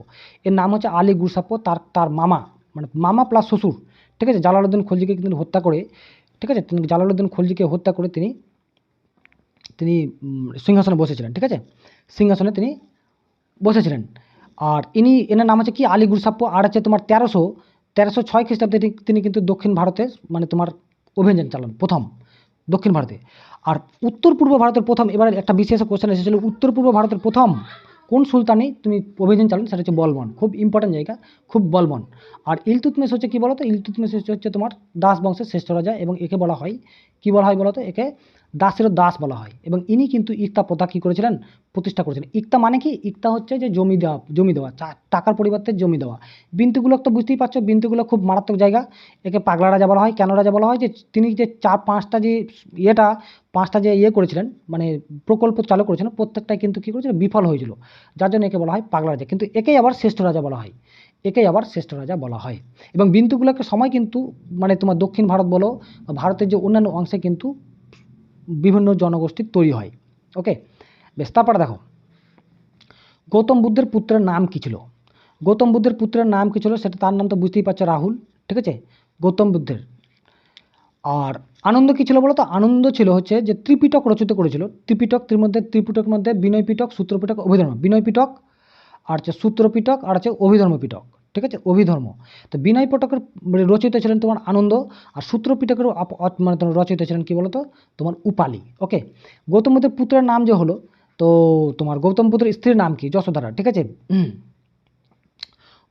এর নাম হচ্ছে আলী গুরসাপ্প। তার মামা, মানে মামা প্লাস শ্বশুর, ঠিক আছে, জালালউদ্দিন খলজিকে কিন্তু হত্যা করে, ঠিক আছে, জালালউদ্দিন খলজিকে হত্যা করে তিনি সিংহাসনে বসেছিলেন। ঠিক আছে, সিংহাসনে তিনি বসেছিলেন। আর এনার নাম হচ্ছে কি, আলী গুরসাপ্প। আর হচ্ছে তোমার 1306 খ্রিস্টাব্দে তিনি কিন্তু দক্ষিণ ভারতে, মানে তোমার অভিযান চালান প্রথম দক্ষিণ ভারতে। আর উত্তর পূর্ব ভারতের প্রথম, এবার একটা বিশেষ কোশ্চেন এসেছিল, উত্তর পূর্ব ভারতের প্রথম কোন সুলতানি তুমি অভিযান চালান? সেটা হচ্ছে বলবন। খুব ইম্পর্টেন্ট জায়গা, খুব বলবন। আর ইলতুৎমিশ হচ্ছে কি বলতো, ইলতুৎমিশ হচ্ছে তোমার দাস বংশের শ্রেষ্ঠ রাজা, এবং একে বলা হয় কি বলা হয় বলতো, একে দাসেরও দাস বলা হয়। এবং ইনি কিন্তু ইকতা প্রথা কী করেছিলেন? প্রতিষ্ঠা করেছিলেন। ইকতা মানে কি? ইকতা হচ্ছে যে জমি দেওয়া, টাকার পরিবর্তে জমি দেওয়া। বিন্তুগুলো তো বুঝতেই পারছো, বিন্তুগুলো খুব মারাত্মক জায়গা। একে পাগলা রাজা বলা হয়। কেন রাজা বলা হয়? যে তিনি যে 4-5টা যে পাঁচটা যে করেছিলেন, মানে প্রকল্প চালু করেছিলেন, প্রত্যেকটাই কিন্তু কী করেছিল? বিফল হয়েছিল। যার জন্য একে বলা হয় পাগলা রাজা। কিন্তু একেই আবার শ্রেষ্ঠ রাজা বলা হয়। এবং বিন্তুগুলোকে সময় কিন্তু, মানে তোমার দক্ষিণ ভারত বলো, ভারতের যে অন্যান্য অংশে কিন্তু বিভিন্ন জনগোষ্ঠীর তৈরি হয়। ওকে, বেশ, তারপরে দেখো, গৌতম বুদ্ধের পুত্রের নাম কী ছিল? গৌতম বুদ্ধের পুত্রের নাম কী ছিল? সেটা, তার নাম তো বুঝতেই পারছো, রাহুল। ঠিক আছে, গৌতম বুদ্ধের। আর আনন্দ কী ছিল বলো তো? আনন্দ ছিল হচ্ছে যে ত্রিপিটক রচিত করেছিল। ত্রিপিটকের মধ্যে বিনয় পিটক, সূত্রপিটক, অভিধর্ম। বিনয় পিটক, আর হচ্ছে সূত্রপিটক, আর হচ্ছে অভিধর্ম পিটক। ঠিক আছে, অভিধর্ম। তো বিনয় পিটকের রচিত ছিলেন তোমার আনন্দ, আর সূত্রপিটকের মানে তোমার রচিত ছিলেন কি বলতো, তোমার উপালি। ওকে, গৌতম বুদ্ধের পুত্রের নাম যে হলো, তো তোমার গৌতম বুদ্ধের স্ত্রীর নাম কি? যশোধরা। ঠিক আছে,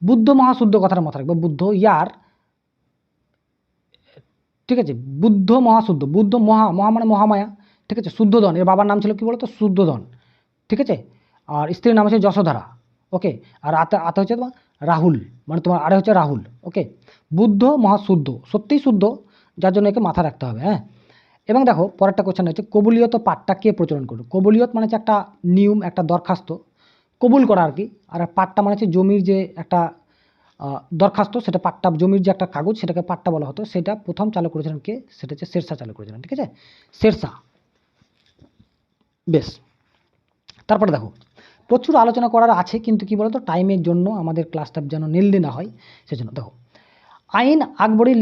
বুদ্ধ মহাশুদ্ধ, কথাটা মাথা রাখবে, বুদ্ধ ইয়ার, ঠিক আছে, বুদ্ধ মহাশুদ্ধ, বুদ্ধ মহা মানে মহামায়া। ঠিক আছে, শুদ্ধোধন, এর বাবার নাম ছিল কি বলতো? শুদ্ধোধন। ঠিক আছে, আর স্ত্রীর নাম হচ্ছে যশোধরা। ওকে, আর আতে হচ্ছে তোমার রাহুল, মানে তোমার আরে হচ্ছে রাহুল। ওকে, বুদ্ধ মহাশুদ্ধ, সত্যিই শুদ্ধ, যার জন্য একে মাথা রাখতে হবে। হ্যাঁ, এবং দেখো পরেরটা কোশ্চেন হচ্ছে, কবুলিয়ত পাঠটা কে প্রচলন করলো? কবুলিয়ত মানে হচ্ছে একটা নিয়ম, একটা দরখাস্ত, কবুল করা আর কি। আর পাট্টা মানে হচ্ছে জমির যে একটা দরখাস্ত, সেটা পাট্টা, জমির যে একটা কাগজ, সেটাকে পাট্টা বলা হতো। সেটা প্রথম চালু করেছিলেন কে? সেটা হচ্ছে শেরশাহ চালু করেছিলেন। ঠিক আছে, শেরশাহ। বেশ, তারপরে দেখো, প্রচুর আলোচনা করার আছে, কিন্তু কি বলতো, টাইমের জন্য আমাদের ক্লাসটা যেন নেলদি না হয়, সেজন্য দেখো, আইনি আকবরের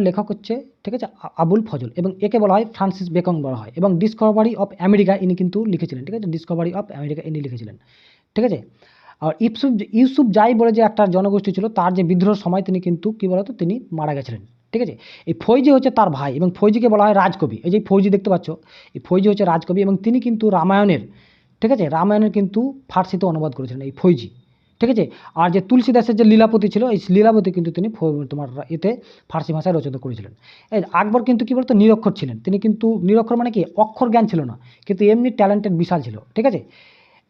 লেখক হচ্ছে, ঠিক আছে, আবুল ফজল, এবং একে বলা হয় ফ্রান্সিস বেকন বলা হয়। এবং ডিসকভারি অফ আমেরিকা ইনি কিন্তু লিখেছিলেন। ঠিক আছে, ডিসকভারি অফ আমেরিকা ইনি লিখেছিলেন। ঠিক আছে, আর ইউসুফ জাই বলে যে একটা জনগোষ্ঠী ছিল, তার যে বিদ্রোহের সময় তিনি কিন্তু কি বলতো, তিনি মারা গেছিলেন। ঠিক আছে, এই ফৈজি হচ্ছে তার ভাই, এবং ফৈজিকে বলা হয় রাজকবি। এই যে ফৈজি দেখতে পাচ্ছ, এই ফৈজি হচ্ছে রাজকবি, এবং তিনি কিন্তু রামায়ণের, ঠিক আছে, রামায়ণের কিন্তু ফার্সিতে অনুবাদ করেছিলেন এই ফৈজি। ঠিক আছে। আর যে তুলসীদাসের যে লীলাপতি ছিল, এই লীলাপতি কিন্তু তিনি তোমার এতে ফার্সি ভাষায় রচিত করেছিলেন। এই আকবর কিন্তু কী বলতো নিরক্ষর ছিলেন, তিনি কিন্তু নিরক্ষর মানে কি অক্ষর জ্ঞান ছিল না, কিন্তু এমনি ট্যালেন্টেড বিশাল ছিল, ঠিক আছে।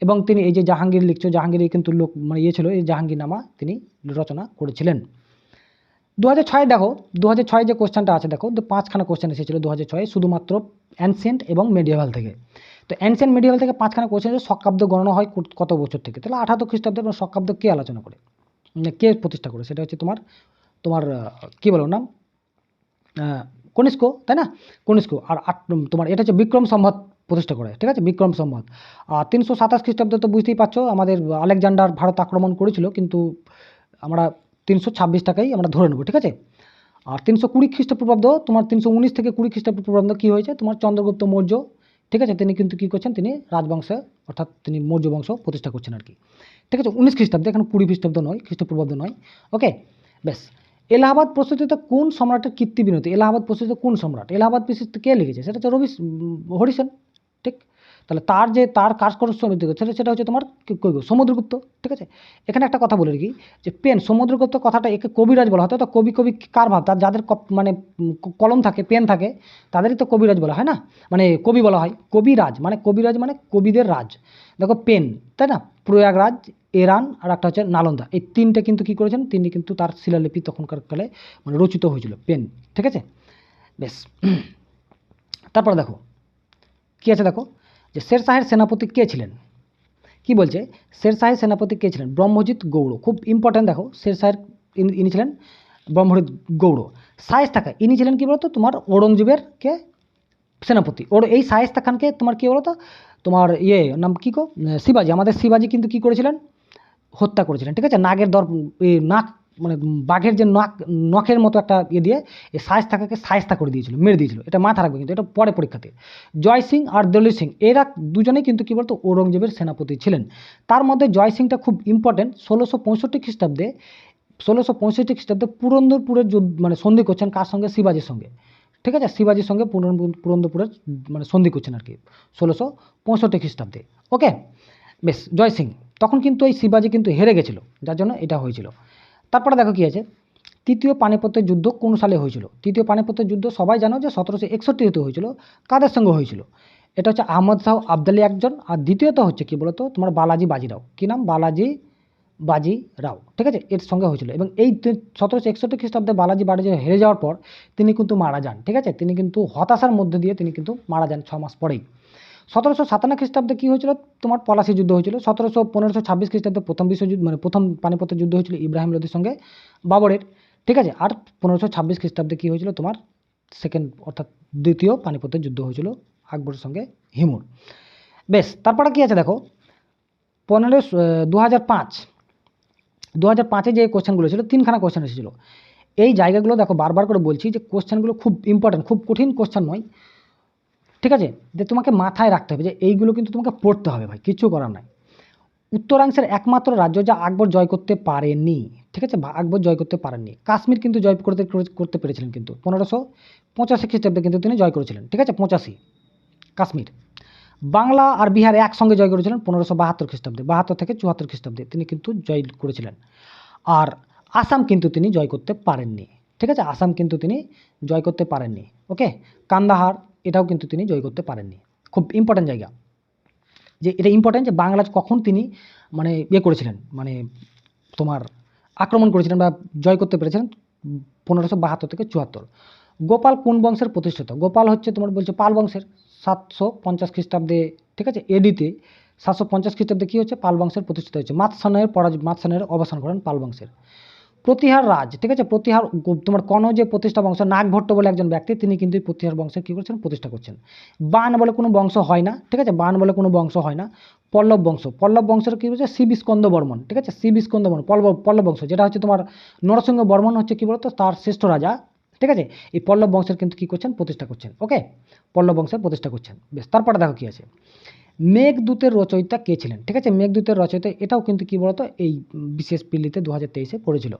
এবং তিনি এই যে জাহাঙ্গীর লিখছো, জাহাঙ্গীর কিন্তু লোক মানে ছিল, এই জাহাঙ্গীরনামা তিনি রচনা করেছিলেন। 2006 দেখো, 2006 যে কোশ্চেনটা আছে দেখো, 5খানা কোশ্চেন এসেছিল 2006 শুধুমাত্র অ্যানসিয়েন্ট এবং মেডিয়েভাল থেকে। তো অ্যানসিয়েন্ট মেডিয়েভাল থেকে 5খানা কোশ্চেন শকাব্দ গণনা হয় কত বছর থেকে, তাহলে 78 খ্রিস্টাব্দের শকাব্দ কে আলোচনা করে, কে প্রতিষ্ঠা করে, সেটা হচ্ছে তোমার কী বলো নাম, কনিষ্ক, তাই না, কনিষ্ক। আর তোমার এটা হচ্ছে বিক্রম সম্বত প্রতিষ্ঠা করে, ঠিক আছে, বিক্রম সম্বত। আর 327 খ্রিস্টাব্দে তো বুঝতেই পারছো আমাদের আলেকজান্ডার ভারত আক্রমণ করেছিল, কিন্তু আমরা 326 টাকাই আমরা ধরে নেবো, ঠিক আছে। আর 320 খ্রিস্টপূর্বাব্দ তোমার 319 থেকে 20 খ্রিস্টপূর্বাব্দ কী হয়েছে, তোমার চন্দ্রগুপ্ত মৌর্য, ঠিক আছে, তিনি কিন্তু কী করছেন, তিনি রাজবংশে অর্থাৎ তিনি মৌর্য বংশ প্রতিষ্ঠা করছেন আর কি, ঠিক আছে। 19 খ্রিস্টাব্দে, এখানে 20 খ্রিস্টাব্দ নয়, খ্রিস্টপূর্বাব্দ নয়, ওকে বেশ। এলাহাবাদ প্রস্তুতিতে কোন সম্রাটের কীর্তি বিনতি, এলাহাবাদ প্রস্তুতিতে কোন সম্রাট, এলাহাবাদ প্রস্তুতি কে লিখেছে, সেটা হচ্ছে হরিসেন, ঠিক। তাহলে তার কাজকর্ম সেটা হচ্ছে তোমার সমুদ্রগুপ্ত, ঠিক আছে। এখানে একটা কথা বলে রাখি যে পেন, সমুদ্রগুপ্ত কথাটা একে কবিরাজ বলা হয়, তো কবি কার ভাব, তার যাদের মানে কলম থাকে, পেন থাকে, তাদেরই তো কবিরাজ বলা হয় না, মানে কবি বলা হয়। কবিরাজ মানে কবিদের রাজ। দেখো পেন, তাই না, প্রয়াগরাজ, এরান আর একটা হচ্ছে নালন্দা, এই তিনটে কিন্তু কী করেছেন, তিনি কিন্তু তার শিলালিপি তখনকার কালে মানে রচিত হয়েছিল পেন, ঠিক আছে বেশ। তারপর দেখো কী আছে, দেখো যে শেরশাহের সেনাপতি কে ছিলেন, কি বলছে, শেরশাহের সেনাপতি কে ছিলেন, ব্রহ্মজিৎ গৌড়, খুব ইম্পর্ট্যান্ট। দেখো শেরশাহের ইনি ছিলেন ব্রহ্মজিৎ গৌড়। শায়েস্তা খান ইনি ছিলেন কী বলতো তোমার ঔরঙ্গজেবের কে সেনাপতি। এই শায়েস্তা খানকে তোমার কী বলতো তোমার নাম কী গো, শিবাজি, আমাদের শিবাজি কিন্তু কী করেছিলেন, হত্যা করেছিলেন, ঠিক আছে। নাগের নাক মানে বাঘের যে নখের মতো একটা দিয়ে এই শায়েস্তাকে শায়েস্তা করে দিয়েছিল, মেরে দিয়েছিল, এটা মাথা রাখবে কিন্তু, এটা পরে পরীক্ষাতে। জয় সিং আর দলীয় সিং এরা দুজনেই কিন্তু কী বলতো ঔরঙ্গজেবের সেনাপতি ছিলেন। তার মধ্যে জয় সিংটা খুব ইম্পর্টেন্ট। 1665 খ্রিস্টাব্দে পুরন্দরপুরের মানে সন্ধি করছেন কার সঙ্গে, শিবাজির সঙ্গে, ঠিক আছে, শিবাজির সঙ্গে পুরন্দরপুরের মানে সন্ধি করছেন আর কি 1665 খ্রিস্টাব্দে, ওকে বেশ। জয় সিং তখন কিন্তু এই শিবাজি কিন্তু হেরে গেছিল, যার জন্য এটা হয়েছিল। তারপরে দেখো কী আছে, তৃতীয় পানিপথের যুদ্ধ কোন সালে হয়েছিল, তৃতীয় পানিপথের যুদ্ধ সবাই জানো যে 1761 হয়েছিল। কাদের সঙ্গে হয়েছিল, এটা হচ্ছে আহমদ শাহ আবদালি একজন, আর দ্বিতীয়ত হচ্ছে কি বলতো তোমার বালাজি বাজিরাও, কি নাম, বালাজি বাজিরাও, ঠিক আছে, এর সঙ্গে হয়েছিল। এবং এই 1761 খ্রিস্টাব্দে বালাজি বাজিরাও হেরে যাওয়ার পর তিনি কিন্তু মারা যান, ঠিক আছে, তিনি কিন্তু হতাশার মধ্যে দিয়ে তিনি কিন্তু মারা যান 6 মাস পরেই। 1757 খ্রিস্টাব্দে কী হয়েছিল, তোমার পলাশি যুদ্ধ হয়েছিল। 1526 খ্রিস্টাব্দে প্রথম বিশ্বযুদ্ধ মানে প্রথম পানিপথের যুদ্ধ হয়েছিল ইব্রাহিম লোদির সঙ্গে বাবরের, ঠিক আছে। আর 1526 খ্রিস্টাব্দে কী হয়েছিল তোমার সেকেন্ড অর্থাৎ দ্বিতীয় পানিপথের যুদ্ধ হয়েছিল আকবরের সঙ্গে হিমুর, বেশ। তারপরে কী আছে দেখো 2005 যে কোশ্চেনগুলো ছিল 3খানা কোশ্চেন এসেছিলো। এই জায়গাগুলো দেখো বারবার করে বলছি যে কোশ্চেনগুলো খুব ইম্পর্টেন্ট, খুব কঠিন কোশ্চেন নয়, ঠিক আছে, যে তোমাকে মাথায় রাখতে হবে যে এইগুলো কিন্তু তোমাকে পড়তে হবে ভাই, কিছু করার নাই। উত্তরাংশের একমাত্র রাজ্য যা আকবর জয় করতে পারেননি, ঠিক আছে, আকবর জয় করতে পারেননি, কাশ্মীর কিন্তু জয় করতে পেরেছিলেন, কিন্তু 1585 খ্রিস্টাব্দে কিন্তু তিনি জয় করেছিলেন, ঠিক আছে, 85 কাশ্মীর। বাংলা আর বিহার একসঙ্গে জয় করেছিলেন 1572 খ্রিস্টাব্দে, 72 থেকে 74 খ্রিস্টাব্দে তিনি কিন্তু জয় করেছিলেন। আর আসাম কিন্তু তিনি জয় করতে পারেননি, ঠিক আছে, আসাম কিন্তু তিনি জয় করতে পারেননি, ওকে। কান্দাহার এটাও কিন্তু তিনি জয় করতে পারেননি। খুব ইম্পর্ট্যান্ট জায়গা, যে এটা ইম্পর্ট্যান্ট যে বাংলা কখন তিনি মানে করেছিলেন, মানে তোমার আক্রমণ করেছিলেন বা জয় করতে পেরেছিলেন 1572 থেকে 74। গোপাল কোন বংশের প্রতিষ্ঠাতা, গোপাল হচ্ছে তোমার বলছে পাল বংশের, 750 খ্রিস্টাব্দে, ঠিক আছে, এডিতে 750 খ্রিস্টাব্দে কী হচ্ছে, পাল বংশের প্রতিষ্ঠিত হচ্ছে। মাতসানের অবসান করেন পাল বংশের। প্রতিহার রাজ, ঠিক আছে, প্রতিহার তোমার যে প্রতিষ্ঠা বংশ, নাগভট্ট বলে একজন ব্যক্তি, তিনি কিন্তু প্রতিহার বংশের কী করছেন, প্রতিষ্ঠা করছেন। বান বলে কোনো বংশ হয় না, ঠিক আছে, বান বলে কোনো বংশ হয় না। পল্লব বংশের কী হচ্ছে, শিব স্কন্দ বর্মন, ঠিক আছে, শিব স্কন্দ বর্মন পল্লব বংশ, যেটা হচ্ছে তোমার নরসিংহ বর্মন হচ্ছে কী বলতো তার শ্রেষ্ঠ রাজা, ঠিক আছে। এই পল্লব বংশের কিন্তু কী করছেন, প্রতিষ্ঠা করছেন, ওকে, পল্লব বংশের প্রতিষ্ঠা করছেন, বেশ। তারপরে দেখো কী আছে, মেঘদূতের রচয়িতা কে ছিলেন, ঠিক আছে, মেঘদূতের রচয়িতা এটাও কিন্তু কী বলতো এই বিশেষ পিল্লিতে 2023 পড়েছিল,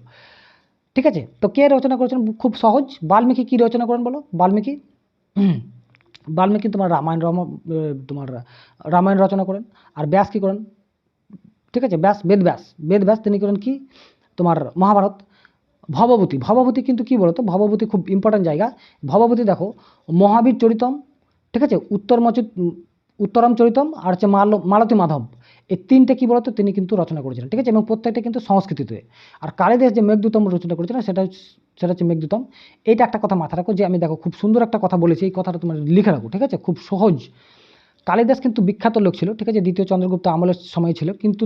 ঠিক আছে। তো কে রচনা করেছেন, খুব সহজ, বাল্মীকি কী রচনা করেন বলো, বাল্মীকি তোমার রামায়ণ রচনা করেন। আর ব্যাস কী করেন, ঠিক আছে, বেদ ব্যাস তিনি করেন কি তোমার মহাভারত। ভবভূতি কিন্তু কি বলতো, ভবভূতি খুব ইম্পর্ট্যান্ট জায়গা। ভবভূতি দেখো মহাবীর চরিতম, ঠিক আছে, উত্তরম চরিতম আর হচ্ছে মালতী মাধব, এই তিনটে কি বলতো তিনি কিন্তু রচনা করেছিলেন, ঠিক আছে, এবং প্রত্যেকটা কিন্তু সংস্কৃতিতে। আর কালিদাস যে মেঘদূতম রচনা করেছিলেন সেটা হচ্ছে মেঘদূতম। এইটা একটা কথা মাথা রাখো যে আমি দেখো খুব সুন্দর একটা কথা বলেছি, এই কথাটা তোমার লিখে রাখো, ঠিক আছে, খুব সহজ। কালিদাস কিন্তু বিখ্যাত লোক ছিল, ঠিক আছে, দ্বিতীয় চন্দ্রগুপ্ত আমলের সময় ছিল, কিন্তু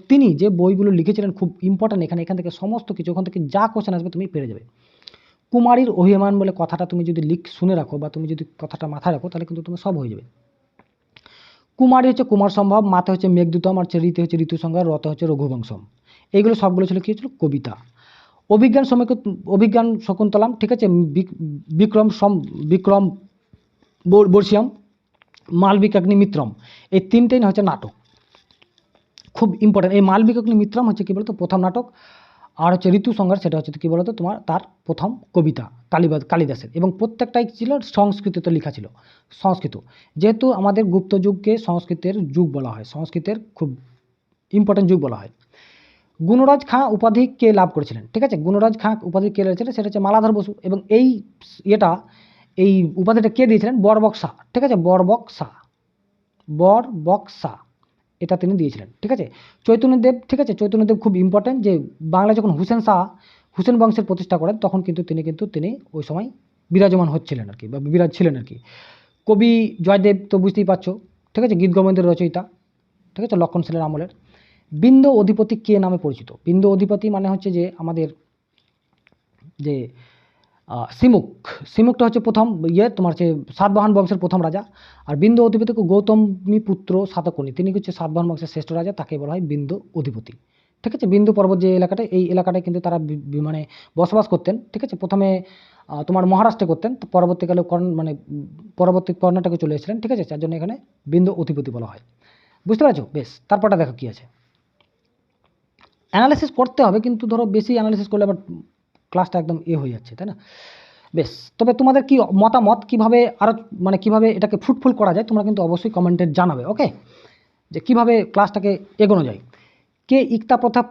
তিনি যে বইগুলো লিখেছিলেন খুব ইম্পর্ট্যান্ট। এখান থেকে সমস্ত কিছু, ওখান থেকে যা কোশ্চেন আসবে তুমি পেরে যাবে। কুমারীর অভিমান বলে কথাটা তুমি যদি শুনে রাখো বা তুমি যদি কথাটা মাথায় রাখো তাহলে কিন্তু তোমার সব হয়ে যাবে। কুমারী হচ্ছে কুমার সম্ভব, মাতা হচ্ছে মেঘদূতম, আর রীতি হচ্ছে ঋতুসংহার, রত হচ্ছে রঘুবংশম। এইগুলো সবগুলো ছিল কি ছিল কবিতা। অভিজ্ঞান শকুন্তলাম, ঠিক আছে, বিক্রম বর্ষিয়াম, মালবিকাগ্নি মিত্রম, এই তিনটেই হচ্ছে নাটক, খুব ইম্পর্টেন্ট। এই মালবিকাগ্নি মিত্রম হচ্ছে কি বলতো প্রথম নাটক, আর হচ্ছে ঋতুসংহার সেটা হচ্ছে কি বলতো তোমার তার প্রথম কবিতা কালিদাসের, এবং প্রত্যেকটাই ছিল সংস্কৃততে লেখা ছিল। সংস্কৃত, যেহেতু আমাদের গুপ্ত যুগকে সংস্কৃতের যুগ বলা হয়, সংস্কৃতের খুব ইম্পর্টেন্ট যুগ বলা হয়। গুণরাজ খাঁ উপাধি কে লাভ করেছিলেন, ঠিক আছে, গুণরাজ খাঁ উপাধি কে লাভ, সেটা হচ্ছে মালাধর বসু, এবং এই উপাধিটা কে দিয়েছিলেন, বরবক শাহ, ঠিক আছে, বরবক শাহ এটা তিনি দিয়েছিলেন, ঠিক আছে। চৈতন্যদেব, ঠিক আছে, চৈতন্যদেব খুব ইম্পর্টেন্ট, যে বাংলায় যখন হুসেন বংশের প্রতিষ্ঠা করেন তখন কিন্তু তিনি ওই সময় বিরাজমান হচ্ছিলেন আর কি, বা বিরাজ ছিলেন আর কি। কবি জয়দেব তো বুঝতেই পারছো, ঠিক আছে, গীত গোবিন্দের রচয়িতা, ঠিক আছে, লক্ষণ সেনের আমলের। বিন্দ অধিপতি কে নামে পরিচিত, বিন্দ অধিপতি মানে হচ্ছে যে আমাদের যে সিমুকটা হচ্ছে প্রথম তোমার হচ্ছে সাতবাহন বংশের প্রথম রাজা। আর বিন্দু অধিপতি গৌতমী পুত্র সাতকর্ণী, তিনি হচ্ছে সাতবাহন বংশের শ্রেষ্ঠ রাজা, তাকে বলা হয় বিন্দু অধিপতি, ঠিক আছে। বিন্দু পর্বত যে এলাকাটা, এই এলাকাটায় কিন্তু তারা মানে বসবাস করতেন, ঠিক আছে। প্রথমে তোমার মহারাষ্ট্রে করতেন, পরবর্তীকালে পরবর্তী কর্ণাটকে চলে এসেছিলেন, ঠিক আছে, যার জন্য এখানে বিন্দু অধিপতি বলা হয়। বুঝতে পারছো? বেশ, তারপরটা দেখো কি আছে। অ্যানালিসিস করতে হবে, কিন্তু ধরো বেশি অ্যানালিসিস করলে আবার ক্লাসটা একদম হয়ে যাচ্ছে, তাই না? বেশ, তবে তোমাদের কি মতামত, কিভাবে আরও কিভাবে এটাকে ফ্রুটফুল করা যায় তোমরা কিন্তু অবশ্যই কমেন্টে জানাবে, ওকে, যে কিভাবে ক্লাসটাকে এগোনো যায়। কে ইকতা প্রথা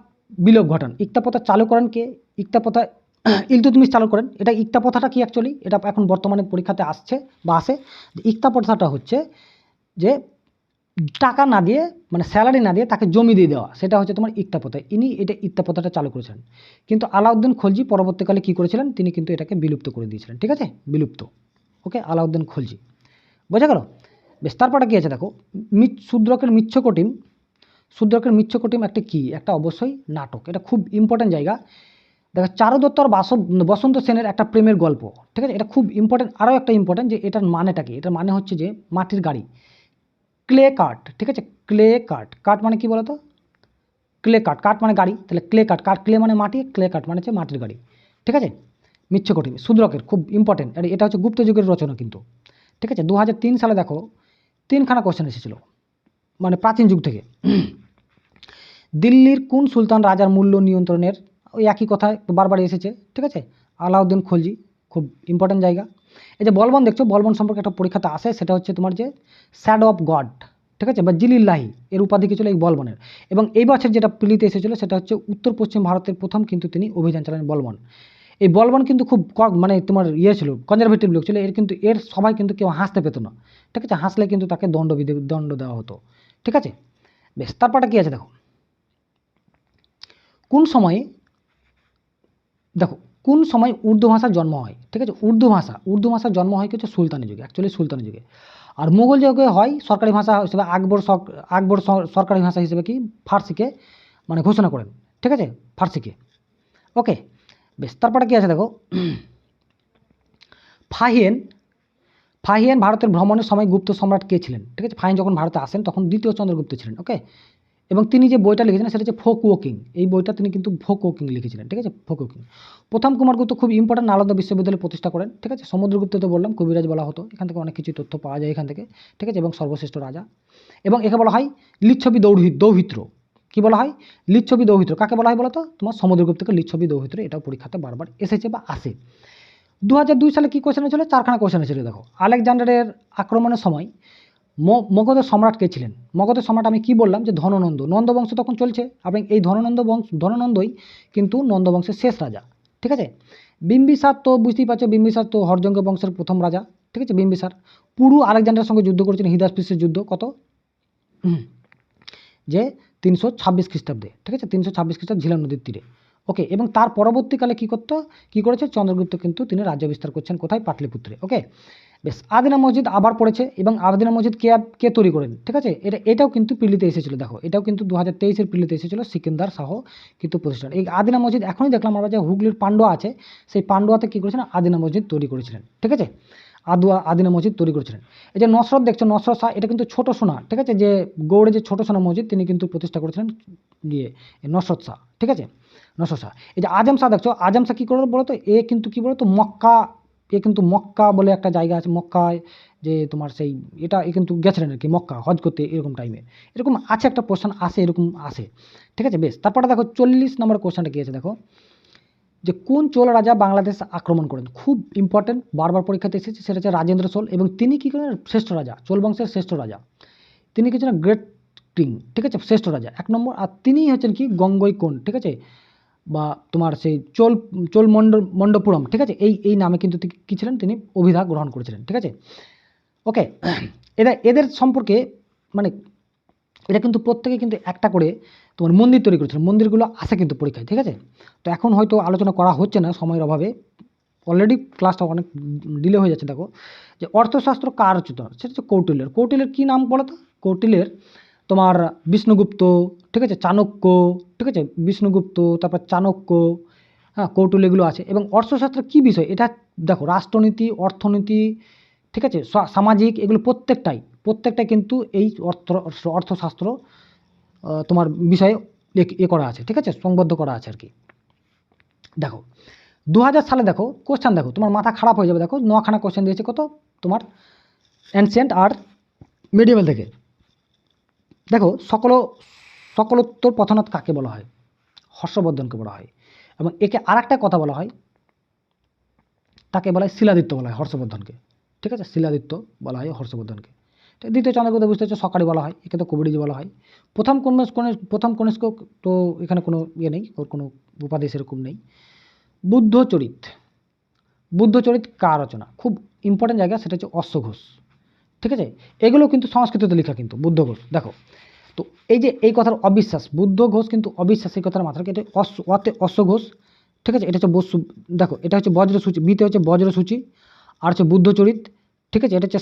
বিলোপ ঘটান, ইকতা প্রথা চালু করেন কে? ইকতা প্রথা ইলতুৎমিশ চালু করেন। এটা ইকতা প্রথাটা কি অ্যাকচুয়ালি, এটা এখন বর্তমানে পরীক্ষাতে আসছে বা আসে। ইকতা প্রথাটা হচ্ছে যে টাকা না দিয়ে স্যালারি না দিয়ে তাকে জমি দিয়ে দেওয়া, সেটা হচ্ছে তোমার ইকতা প্রথা। এটা ইকতা প্রথাটা চালু করেছিলেন, কিন্তু আলাউদ্দিন খলজি পরবর্তীকালে কি করেছিলেন, তিনি কিন্তু এটাকে বিলুপ্ত করে দিয়েছিলেন, ঠিক আছে, বিলুপ্ত, ওকে, আলাউদ্দিন খলজি। বোঝা গেল? বেশ, তারপরে কি আছে দেখো, শূদ্রকের মিচ্ছকটিম একটা অবশ্যই নাটক, এটা খুব ইম্পর্টেন্ট জায়গা। দেখো চারুদত্ত আর বসন্ত সেনের একটা প্রেমের গল্প, ঠিক আছে, এটা খুব ইম্পর্টেন্ট। আরও একটা ইম্পর্টেন্ট যে এটার মানেটা কি, এটার মানে হচ্ছে যে মাটির গাড়ি, ক্লে কার্ট, ঠিক আছে, ক্লে কার্ট মানে কি বলতো, ক্লে কার্ট মানে গাড়ি, তাহলে ক্লে মানে মাটি, ক্লে কার্ট মানে হচ্ছে মাটির গাড়ি, ঠিক আছে। মিচ্ছকটিম শূদ্রকের খুব ইম্পর্টেন্ট, এটা হচ্ছে গুপ্ত যুগের রচনা কিন্তু, ঠিক আছে। 2003 সালে দেখো 3খানা কোশ্চেন এসেছিল, প্রাচীন যুগ থেকে। দিল্লির কোন সুলতান রাজার মূল্য নিয়ন্ত্রণের, ওই একই কথা বারবার এসেছে, ঠিক আছে, আলাউদ্দিন খলজি, খুব ইম্পর্টেন্ট জায়গা। এই যে বলবন দেখছো, বলবন সম্পর্কে একটা পরীক্ষাতে আসে, সেটা হচ্ছে তোমার যে শ্যাডো অফ গড, ঠিক আছে, বা জিলিল্লাহি, এর উপাধি কি ছিল এই বলবনের। এবং এই বছর যেটা পিলিতে এসেছিল সেটা হচ্ছে উত্তর পশ্চিম ভারতের প্রথম কিন্তু তিনি অভিযান চালান বলবন। এই বলবন কিন্তু খুব তোমার ছিল, কনজারভেটিভ লোক ছিল, এর সবাই কিন্তু কেউ হাসতে পেত না, ঠিক আছে, হাসলে কিন্তু তাকে দণ্ড দেওয়া হতো, ঠিক আছে। বেশ, তারপরটা কি আছে দেখো, কোন সময় উর্দু ভাষার জন্ম হয়, ঠিক আছে। উর্দু ভাষার জন্ম হয় কি হচ্ছে সুলতানি যুগে, অ্যাকচুয়ালি সুলতানি যুগে। আর মুঘল যুগে হয় সরকারি ভাষা হিসেবে আকবর সরকারি ভাষা হিসেবে কি ফার্সিকে ঘোষণা করেন, ঠিক আছে, ফার্সিকে, ওকে। বেশ, তারপরে কি আছে দেখো, ফাহিয়েন ভারতের ভ্রমণের সময় গুপ্ত সম্রাট কে ছিলেন, ঠিক আছে। ফাহিয়েন যখন ভারতে আসেন তখন দ্বিতীয় চন্দ্রগুপ্ত ছিলেন, ওকে। এবং তিনি যে বইটা লিখেছিলেন সেটা হচ্ছে ফোক ওয়াকিং, এই বইটা তিনি কিন্তু ফোক ওয়াকিং লিখেছিলেন, ঠিক আছে, ফোক ওয়াকিং। প্রথম কুমারগুপ্ত খুব ইম্পর্টেন্ট, নালন্দা বিশ্ববিদ্যালয় প্রতিষ্ঠা করেন, ঠিক আছে। সমুদ্রগুপ্ত তো বললাম কবিরাজ বলা হতো, এখান থেকে অনেক কিছু তথ্য পাওয়া যায় এখান থেকে, ঠিক আছে, এবং সর্বশ্রেষ্ঠ রাজা। এবং একে বলা হয় লিচ্ছবি দৌহিত্র, কি বলা হয়, লিচ্ছবি দৌহিত্র, কাকে বলা হয় বলো তো, তোমার সমুদ্রগুপ্তকে লিচ্ছবি দৌহিত্র, এটাও পরীক্ষাতে বারবার এসেছে বা আসে। 2002 সালে কি কোশ্চেন ছিল, 4খানা কোশ্চেন ছিল দেখো। আলেকজান্ডারের আক্রমণের সময় মগধের সম্রাট কে ছিলেন? মগধের সম্রাট আমি কি বললাম যে ধননন্দ। নন্দবংশ তখন চলছে, এবং এই ধননন্দই কিন্তু নন্দবংশের শেষ রাজা, ঠিক আছে। বিম্বিসার তো বুঝতেই পারছো, বিম্বিসার তো হরজঙ্গ বংশের প্রথম রাজা, ঠিক আছে। বিম্বিসার পুরু আলেকজান্ডারের সঙ্গে যুদ্ধ করেছিলেন, হিদাসপিসের যুদ্ধ কত, যে 326 খ্রিস্টাব্দে, ঠিক আছে, 326 খ্রিস্টাব্দে ঝিলাম নদীর তীরে। ওকে, এবং তার পরবর্তীকালে কী করেছে চন্দ্রগুপ্ত, কিন্তু তিনি রাজ্য বিস্তার করছেন কোথায়, পাটলিপুত্রে। ওকে, বেশ। আদিনা মসজিদ আবার পড়েছে, এবং আদিনা মসজিদ কে তৈরি করেন, ঠিক আছে। এটাও কিন্তু পিলিতে এসেছিল, দেখো এটাও কিন্তু 2023-এর পিলিতে এসেছিল, সিকিন্দার শাহ কিন্তু প্রতিষ্ঠান। এই আদিনা মসজিদ এখনই দেখলাম আমরা যে হুগলির পান্ডুয়া আছে, সেই পান্ডুয়াতে কী করেছিলেন, আদিনা মসজিদ তৈরি করেছিলেন, ঠিক আছে। আদিনা মসজিদ তৈরি করেছিলেন। এই যে নসরত দেখছো, নসরত শাহ, এটা কিন্তু ছোট সোনা, ঠিক আছে, যে গৌড়ে যে ছোট সোনা মসজিদ তিনি কিন্তু প্রতিষ্ঠা করেছিলেন নসরত শাহ, ঠিক আছে, নসরত শাহ। এই যে আজম শাহ দেখছো, আজম শাহ কী করে বলো তো, এ কিন্তু কী বলো তো মক্কা বলে একটা জায়গা আছে, মক্কায় যে তোমার সেই এ কিন্তু গেছিলেন আর কি মক্কা হজ করতে, এরকম টাইমে এরকম আছে, একটা কোশ্চেন আসে, এরকম আসে, ঠিক আছে। বেশ, তারপরে দেখো 40 নম্বর কোশ্চেনটা কী আছে দেখো, যে কোন চোল রাজা বাংলাদেশ আক্রমণ করেন, খুব ইম্পর্টেন্ট, বারবার পরীক্ষাতে এসেছে, সেটা হচ্ছে রাজেন্দ্র চোল। এবং তিনি কী করেন, শ্রেষ্ঠ রাজা, চোল বংশের শ্রেষ্ঠ রাজা, তিনি কি ছিলেন, গ্রেট কিং, ঠিক আছে, শ্রেষ্ঠ রাজা 1 নম্বর। আর তিনিই হচ্ছেন কি গঙ্গৈকোন, ঠিক আছে, বা তোমার সেই চোল মণ্ডপুরম, ঠিক আছে, এই নামে কিন্তু কী ছিলেন, তিনি অভিধা গ্রহণ করেছিলেন, ঠিক আছে। ওকে, এদের সম্পর্কে মানে এটা কিন্তু প্রত্যেকে কিন্তু একটা করে তোমার মন্দির তৈরি করেছিল, মন্দিরগুলো আসে কিন্তু পরীক্ষায়, ঠিক আছে। তো এখন হয়তো আলোচনা করা হচ্ছে না সময়ের অভাবে, অলরেডি ক্লাসটা অনেক ডিলে হয়ে যাচ্ছে। দেখো যে অর্থশাস্ত্র কার রচনা, সেটা হচ্ছে কৌটিল্যের কী নাম বলো তো, কৌটিল্যের তোমার বিষ্ণুগুপ্ত, ঠিক আছে, চাণক্য, ঠিক আছে, বিষ্ণুগুপ্ত, তারপর চাণক্য, হ্যাঁ, কৌটিল্য এগুলো আছে। এবং অর্থশাস্ত্রের কী বিষয়, এটা দেখো রাষ্ট্রনীতি, অর্থনীতি, ঠিক আছে, সামাজিক, এগুলো প্রত্যেকটাই কিন্তু এই অর্থশাস্ত্র তোমার বিষয়ে করা আছে, ঠিক আছে, সংবদ্ধ করা আছে আর কি। দেখো 2000 সালে দেখো কোশ্চেন, দেখো তোমার মাথা খারাপ হয়ে যাবে, দেখো 9খানা কোশ্চেন দিয়েছে, কত তোমার অ্যানসিয়েন্ট আর মিডিয়েভাল থেকে। দেখো সকলোত্তর পথনাথ কাকে বলা হয়, হর্ষবর্ধনকে বলা হয়। এবং একে আর একটা কথা বলা হয়, তাকে বলা হয় শিলাদিত্য বলা হয় হর্ষবর্ধনকে, ঠিক আছে, শিলাদিত্য বলা হয় হর্ষবর্ধনকে। দ্বিতীয় চন্দ্রগুপ্ত বুঝতে হচ্ছে সকারি বলা হয়, একে তো কবিরাজি বলা হয়। প্রথম কনিষ্ক তো এখানে কোনো ইয়ে নেই, ওর কোনো উপাধি সেরকম নেই। বুদ্ধচরিত কার রচনা, খুব ইম্পর্টেন্ট জায়গা, সেটা হচ্ছে অশ্বঘোষ, ঠিক আছে। এগুলো কিন্তু সংস্কৃততে লেখা, কিন্তু বুদ্ধঘোষ। দেখো তো এই কথার অবিশ্বাস, বুদ্ধ ঘোষ কিন্তু অবিশ্বাস, এই কথার মাথার এটা অশ্বঘোষ, ঠিক আছে, এটা হচ্ছে বসু। দেখো এটা হচ্ছে বজ্রসূচি, বিতে হচ্ছে বজ্রসূচি, আর হচ্ছে বুদ্ধচরিত, ঠিক আছে, এটা হচ্ছে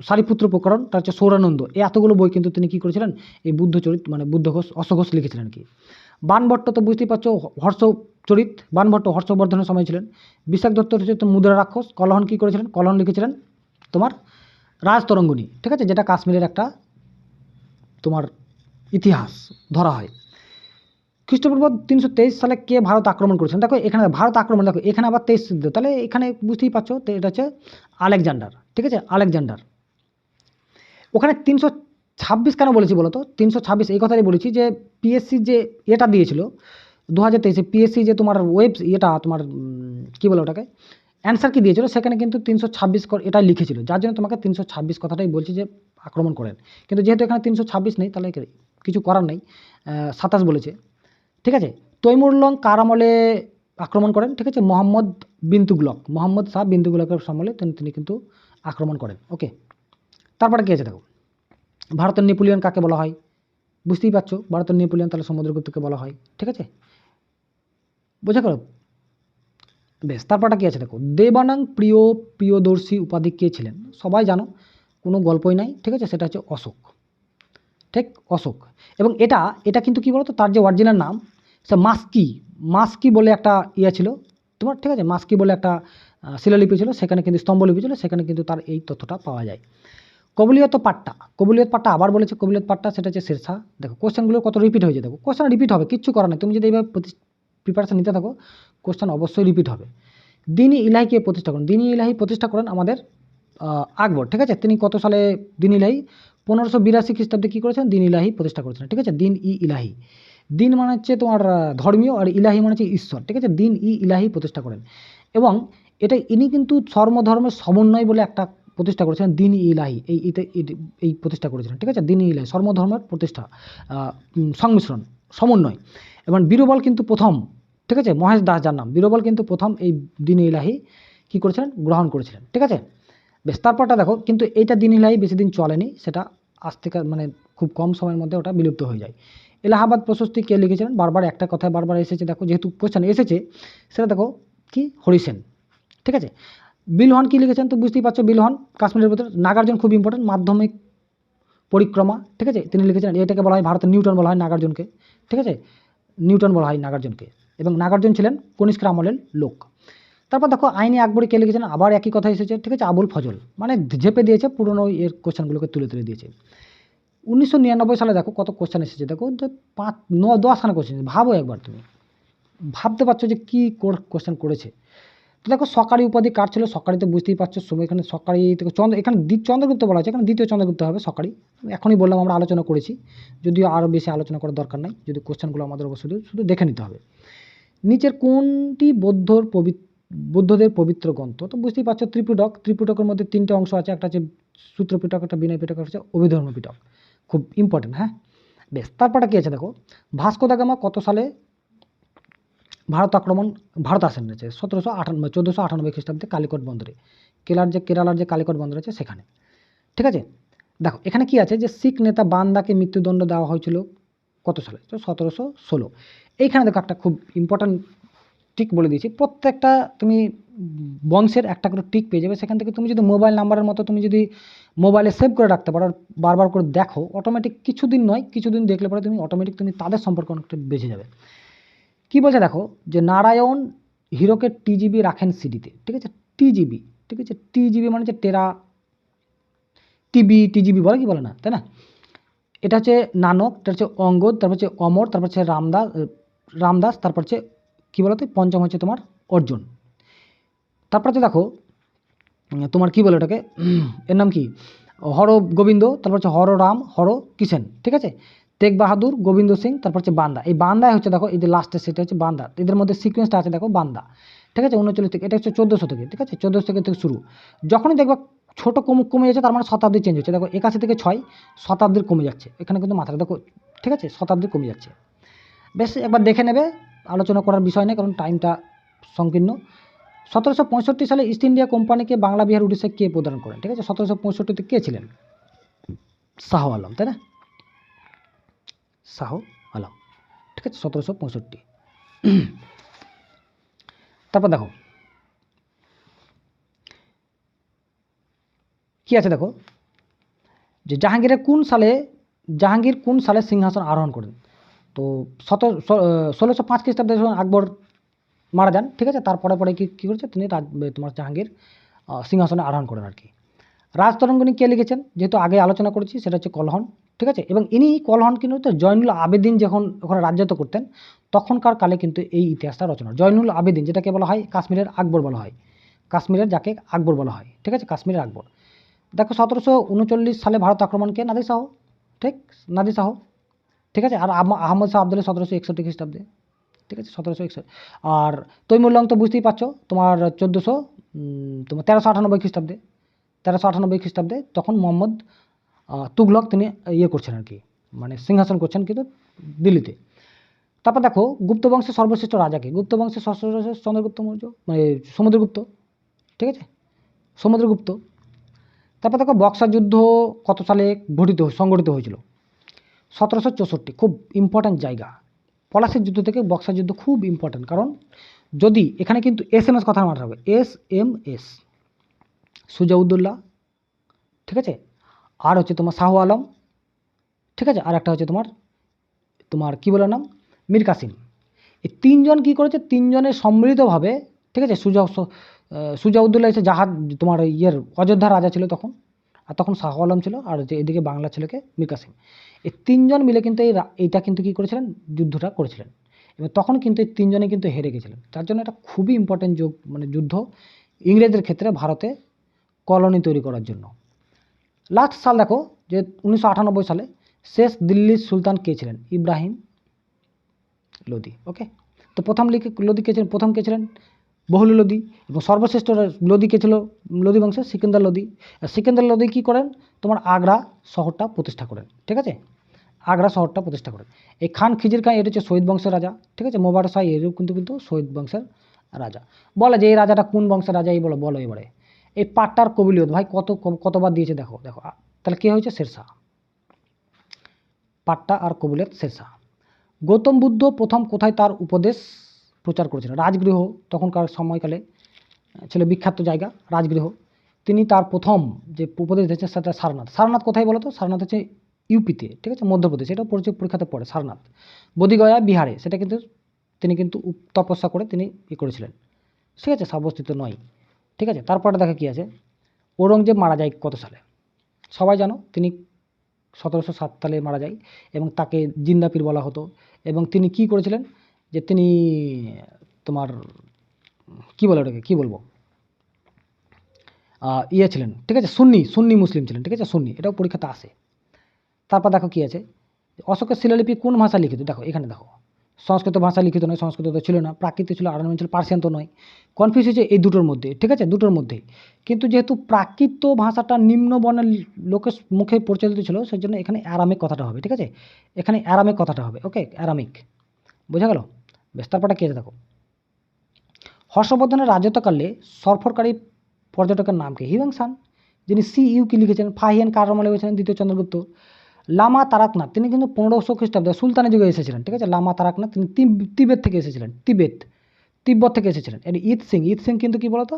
সারিপুত্র প্রকরণ, তার হচ্ছে সৌরানন্দ। এই এতগুলো বই কিন্তু তিনি কী করেছিলেন, এই বুদ্ধচরিত মানে বুদ্ধঘোষ, অশ্বঘোষ লিখেছিলেন কি। বাণভট্ট তো বুঝতেই পারছো হর্ষচরিত, বাণভট্ট হর্ষবর্ধনের সময় ছিলেন। বিশাখ দত্ত হচ্ছে মুদ্রা রাক্ষস। কলহন কী করেছিলেন, কলহন লিখেছিলেন তোমার রাজতরঙ্গিনী, ঠিক আছে, যেটা কাশ্মীরের একটা তোমার ইতিহাস ধরা হয়। খ্রিস্টপূর্ব 323 সালে কে ভারত আক্রমণ করেছেন, দেখো এখানে ভারত আক্রমণ, দেখো এখানে আবার 23 সিদ্ধ, তাহলে এখানে বুঝতেই পারছো তো এটা হচ্ছে আলেকজান্ডার, ঠিক আছে, আলেকজান্ডার। ওখানে 326 কেন বলেছি বলো তো, 326 এই কথাই বলেছি যে পিএসসি যে এটা দিয়েছিল 2023-এ, পিএসসি যে তোমার তোমার কী বলে ওটাকে অ্যান্সার কি দিয়েছিল, সেখানে কিন্তু 326 এটা লিখেছিল, যার জন্য তোমাকে 326 কথাটাই বলছি যে আক্রমণ করেন। কিন্তু যেহেতু এখানে 326 নেই, তাহলে কিছু করার নেই, 27 বলেছে, ঠিক আছে। তৈমুরলং কার আমলে আক্রমণ করেন, ঠিক আছে, মোহাম্মদ শাহ বিন তুগলকের আমলে তিনি কিন্তু আক্রমণ করেন। ওকে, তারপরে কী আছে দেখো, ভারতের নেপোলিয়ন কাকে বলা হয়, বুঝতেই পারছো ভারতের নেপোলিয়ন তাহলে সমুদ্রগুপ্তকে বলা হয়, ঠিক আছে, বোঝা গেল। বেশ, তারপরটা কী আছে দেখো, দেবানাং প্রিয়দর্শী উপাধি কে ছিলেন, সবাই জানো, কোনো গল্পই নাই, ঠিক আছে, সেটা হচ্ছে অশোক, ঠিক, অশোক। এবং এটা কিন্তু কী বলতো, তার যে অরিজিনাল নাম সে মাস্কি বলে একটা ছিল তোমার, ঠিক আছে, মাস্কি বলে একটা শিলালিপি ছিল, সেখানে কিন্তু স্তম্ভলিপি ছিল, সেখানে কিন্তু তার এই তথ্যটা পাওয়া যায়। কবুলিয়ত পাট্টা আবার বলেছে, কবুলিয়ত পাট্টা সেটা হচ্ছে শেরশাহ। দেখো কোশ্চেনগুলো কত রিপিট হয়েছে, দেখো কোশ্চেন রিপিট হবে, কিচ্ছু করার নেই, তুমি যদি এইভাবে প্রিপারেশন নিতে থাকো কোশ্চেন অবশ্যই রিপিট হবে। দিন-ই ইলাহিকে প্রতিষ্ঠা করেন, দিন-ই ইলাহি প্রতিষ্ঠা করেন আমাদের আকবর, ঠিক আছে। তিনি কত সালে দিন ইলাহি, 1582 খ্রিস্টাব্দে কী করেছেন, দিন ইলাহি প্রতিষ্ঠা করেছেন, ঠিক আছে। দিন-ই ইলাহি, দিন মানে হচ্ছে তোমার ধর্মীয়, আর ইলাহি মানে হচ্ছে ঈশ্বর, ঠিক আছে। দিন-ই ইলাহি প্রতিষ্ঠা করেন। এবং ইনি কিন্তু সর্বধর্মের সমন্বয় বলে একটা প্রতিষ্ঠা করেছিলেন দিন-ই ইলাহি, এই প্রতিষ্ঠা করেছিলেন, ঠিক আছে? দিন-ই ইলাহি সর্বধর্মের প্রতিষ্ঠা, সংমিশ্রণ, সমন্বয়। এবং বীরবল কিন্তু প্রথম, ঠিক আছে? মহেশ দাস যার নাম, বীরবল কিন্তু প্রথম এই দিন-ই ইলাহি কী করেছিলেন? গ্রহণ করেছিলেন, ঠিক আছে? বেশ, তারপরটা দেখো, কিন্তু এইটা দিন ইলাহি বেশি দিন চলেনি, সেটা আজ থেকে মানে খুব কম সময়ের মধ্যে ওটা বিলুপ্ত হয়ে যায়। এলাহাবাদ প্রশস্তি কে লিখেছিলেন? বারবার একটা কথায় বারবার এসেছে, দেখো যেহেতু কোশ্চেন এসেছে সেটা দেখো কি, হরিসেন, ঠিক আছে? বিলহন কি লিখেছেন? তো বুঝতেই পারছো, বিলহন কাশ্মীরের ভিতরে। নাগার্জুন খুব ইম্পর্টেন্ট, মাধ্যমিক পরিক্রমা, ঠিক আছে? তিনি লিখেছিলেন। এটাকে বলা হয় ভারতের নিউটন বলা হয় নাগার্জুনকে, ঠিক আছে? নিউটন বলা হয় নাগার্জুনকে, এবং নাগার্জুন ছিলেন কনিষ্কের আমলের লোক। তারপর দেখো আইনে আকবরী কে লিখেছেন? আবার একই কথা এসেছে, ঠিক আছে? আবুল ফজল, মানে ঝেপে দিয়েছে পুরনো এর কোশ্চেনগুলোকে তুলে দিয়েছে। 1999 সালে দেখো কত কোশ্চেন এসেছে, দেখো 10খানা কোশ্চেন। ভাবো একবার, তুমি ভাবতে পারছো যে কী কোশ্চেন করেছে। তো দেখো সরকারি উপাধি কার ছিল? সরকারি তো বুঝতেই পারছো, সময় এখানে সরকারি থেকে এখানে চন্দ্রগুপ্ত বলা হয়েছে, এখানে দ্বিতীয় চন্দ্রগুপ্ত হবে সরকারি। এখনই বললাম, আমরা আলোচনা করেছি, যদিও আরও বেশি আলোচনা করার দরকার নাই, যদি কোশ্চেনগুলো আমাদের অবশ্যই শুধু দেখে নিতে হবে। নিচের কোনটি বৌদ্ধদের পবিত্র গ্রন্থ? তো বুঝতেই পারছো ত্রিপিটক। ত্রিপিটকের মধ্যে 3টে অংশ আছে, একটা হচ্ছে সূত্রপিটক, একটা বিনয় পিটক, হচ্ছে অভিধর্ম পিটক, খুব ইম্পর্টেন্ট। হ্যাঁ, বেশ, তারপরটা কী আছে দেখো, ভাস্কো দা গামা কত সালে ভারত আসেন? রয়েছে 1498 খ্রিস্টাব্দে কালিকট বন্দরে, কেরালার যে কালিকট বন্দর আছে সেখানে, ঠিক আছে? দেখো এখানে কি আছে, যে শিখ নেতা বান্দাকে মৃত্যুদণ্ড দেওয়া হয়েছিল কত সালে? তো 1716। এইখানে দেখো একটা খুব ইম্পর্ট্যান্ট টিক বলে দিয়েছি, প্রত্যেকটা তুমি বংশের একটা করে টিক পেয়ে যাবে। সেখান থেকে তুমি যদি মোবাইল নাম্বারের মতো তুমি যদি মোবাইলে সেভ করে রাখতে পারো, আর বারবার করে দেখো, অটোমেটিক কিছুদিন দেখলে পরে তুমি অটোমেটিক তুমি তাদের সম্পর্কে অনেকটা বেঁচে যাবে। কি বলছে দেখো, যে নারায়ণ হিরোকে টিজিবি রাখেন সিডিতে, ঠিক আছে? টিজিবি, ঠিক আছে? টিজিবি মানে হচ্ছে টেরা, টিজিবি বলে কি বলে না, তাই না? এটা হচ্ছে নানক, এটা হচ্ছে অঙ্গদ, তারপর হচ্ছে অমর, তারপর হচ্ছে রামদাস, তারপর হচ্ছে কী বলতো পঞ্চম হচ্ছে তোমার অর্জুন। তারপর হচ্ছে দেখো তোমার কি বলে ওটাকে, এর নাম কি, হর গোবিন্দ, তারপর হচ্ছে হর রাম, হর কিষেন, ঠিক আছে? তেগ বাহাদুর, গোবিন্দ সিং, তারপর হচ্ছে বান্দা। এই বান্দায় হচ্ছে দেখো, এই যে লাস্টে সেটা হচ্ছে বান্দা, এদের মধ্যে সিকোয়েন্সটা আছে দেখো, বান্দা, ঠিক আছে? 39 থেকে, এটা হচ্ছে 1400 থেকে, ঠিক আছে? 1400 থেকে শুরু। যখনই দেখবা ছোট কমে যাচ্ছে, তার মানে শতাব্দী চেঞ্জ হচ্ছে। দেখো 81 থেকে 6 শতাব্দীর কমে যাচ্ছে, এখানে কিন্তু মাথাটা দেখো, ঠিক আছে? শতাব্দী কমে যাচ্ছে। বেশ, একবার দেখে নেবে, আলোচনা করার বিষয় নেই, কারণ টাইমটা সংকীর্ণ। 1765 সালে ইস্ট ইন্ডিয়া কোম্পানিকে বাংলা, বিহার, উড়িষ্যা কে প্রদান করেন? ঠিক আছে? 1765-তে কে ছিলেন? শাহ আলম, তাই না? শাহ আলম, ঠিক আছে? 1765। তারপর দেখো কি আছে, দেখো যে জাহাঙ্গীর কোন সালে সিংহাসন আরোহণ করেন? তো 1605 খ্রিস্টাব্দে যখন আকবর মারা যান, ঠিক আছে? তারপরে কী করেছে তিনি, তোমার জাহাঙ্গীর সিংহাসনে আরোহণ করেন আর কি। রাজতরঙ্গিনী কে লিখেছেন? যেহেতু আগে আলোচনা করেছি, সেটা হচ্ছে কলহন, ঠিক আছে? এবং ইনি কলহন কিন্তু জয়নুল আবেদিন যখন ওখানে রাজত্ব করতেন, তখনকার কালে কিন্তু এই ইতিহাসটা রচনা। জয়নুল আবেদিন, যেটাকে বলা হয় কাশ্মীরের আকবর বলা হয়, কাশ্মীরের যাকে আকবর বলা হয়, ঠিক আছে? কাশ্মীরের আকবর। দেখো 1739 সালে ভারত আক্রমণকে নাদির শাহ, ঠিক আছে? আর আহমদ শাহ আবদুল্লাহ 1761 খ্রিস্টাব্দে, ঠিক আছে? 1761। আর তৈমুর লং তো বুঝতেই পারছো, তোমার 1398 খ্রিস্টাব্দে, 1398 খ্রিস্টাব্দে তখন মোহাম্মদ তুগলক তিনি করছেন আর কি, মানে সিংহাসন করছেন কিন্তু দিল্লিতে। তারপর দেখো গুপ্ত বংশের সর্বশ্রেষ্ঠ রাজাকে? গুপ্ত বংশের সর্বশ্রেষ্ঠ চন্দ্রগুপ্ত মৌর্য, মানে সমুদ্রগুপ্ত, ঠিক আছে? সমুদ্রগুপ্ত। তারপর দেখো বক্সার যুদ্ধ কত সালে সংগঠিত হয়েছিল? 1764। খুব ইম্পর্ট্যান্ট জায়গা, পলাশির যুদ্ধ থেকে বক্সার যুদ্ধ খুব ইম্পর্ট্যান্ট, কারণ যদি এখানে কিন্তু SMS কথা মাথায় রাখবে, SMS, সুজাউদ্দৌলা, ঠিক আছে? আর হচ্ছে তোমার শাহ আলম, ঠিক আছে? আর একটা হচ্ছে তোমার কী বলে নাম, মীর কাসিম। এই তিনজন কী করেছে, তিনজনের সম্মিলিতভাবে, ঠিক আছে? সুজাউদ্দৌলা এসে তোমার অযোধ্যার রাজা ছিল তখন, আর তখন শাহ আলম ছিল, আর যে এদিকে বাংলা ছিল কে, মীর কাসিম। এই তিনজন মিলে কিন্তু এইটা কিন্তু কী করেছিলেন, যুদ্ধটা করেছিলেন। এবং তখন কিন্তু এই তিনজনে কিন্তু হেরে গেছিলেন, যার জন্য এটা খুবই ইম্পর্টেন্ট মানে যুদ্ধ ইংরেজদের ক্ষেত্রে ভারতে কলোনি তৈরি করার জন্য। লাস্ট সাল দেখো যে 1998 সালে শেষ দিল্লির সুলতান কে ছিলেন? ইব্রাহিম লোদি। ওকে, তো প্রথম কে ছিলেন? বহুল লোদি। এবং সর্বশ্রেষ্ঠ লোদি কে ছিল? লোদি বংশের সিকান্দার লোদি। সিকান্দার লোদি কী করেন? তোমার আগ্রা শহরটা প্রতিষ্ঠা করেন, ঠিক আছে, আগ্রা শহরটা প্রতিষ্ঠা করেন। এই খান খিজির খান এটা হচ্ছে শহীদ বংশের রাজা, ঠিক আছে। মোবারক শাহ এরও কিন্তু শহীদ বংশের রাজা। বলে যে এই রাজাটা কোন বংশের রাজা, এই বলো এবারে। এই পাট্টার কবিলিয়ত ভাই কতবার দিয়েছে দেখো। তাহলে কে হয়েছে? শেরশাহ। পাট্টা আর কবিলিয়ত শেরশাহ। গৌতম বুদ্ধ প্রথম কোথায় তার উপদেশ প্রচার করেছিলেন? রাজগৃহ, তখনকার সময়কালে ছিল বিখ্যাত জায়গা রাজগৃহ। তিনি তার প্রথম যে উপদেশ দিয়েছেন সেটা সারনাথ। সারনাথ কোথায় বলো তো? সারনাথ হচ্ছে ইউপিতে, ঠিক আছে, মধ্যপ্রদেশ। এটাও পরীক্ষাতে পড়ে সারনাথ। বোধিগয়া বিহারে, সেটা কিন্তু তিনি কিন্তু তপস্যা করে তিনি করেছিলেন, ঠিক আছে, সাব্যস্তিত নয়, ঠিক আছে। তারপরে দেখা কী আছে? ঔরঙ্গজেব মারা যায় কত সালে? সবাই জানো, তিনি 1707 সালে মারা যায় এবং তাকে জিন্দাপীর বলা হতো। এবং তিনি কি করেছিলেন? যে তিনি তোমার কি বলে ওটাকে, কী বলবো, ছিলেন, ঠিক আছে, সুন্নি মুসলিম ছিলেন, ঠিক আছে, সুন্নি। এটাও পরীক্ষাতে আসে। তারপর দেখো কী আছে? অশোকের শিলালিপি কোন ভাষা লিখিত? দেখো এখানে দেখো, সংস্কৃত ভাষা লিখিত নয়, সংস্কৃত তো ছিল না, প্রাকৃত ছিল, আরণ্য ছিল, পার্সিয়ান তো নয়। কনফিউজ হয়েছে এই দুটোর মধ্যে, ঠিক আছে, দুটোর মধ্যেই। কিন্তু যেহেতু প্রাকৃত ভাষাটা নিম্ন বর্ণের লোকের মুখে প্রচলিত ছিল, সেই জন্য এখানে অ্যারামিক কথাটা হবে, ঠিক আছে, এখানে অ্যারামিক কথাটা হবে। ওকে, অ্যারামিক, বোঝা গেল? বেশ, তারপরটা কী আছে দেখো। হর্ষবর্ধনের রাজত্বকালে সফরকারী পর্যটকের নাম কি? হিউয়েন সাং, যিনি কি লিখেছেন। ফাহিয়ান কার আমলে হয়েছিলেন? দ্বিতীয় চন্দ্রগুপ্ত। লামা তারাকনাথ, তিনি কিন্তু 1500 খ্রিস্টাব্দে সুলতানের যুগে এসেছিলেন, ঠিক আছে। লামা তারাকনাথ তিনি তিবেত থেকে এসেছিলেন, তিব্বত থেকে এসেছিলেন। ঈদ সিং কিন্তু কি বলতো,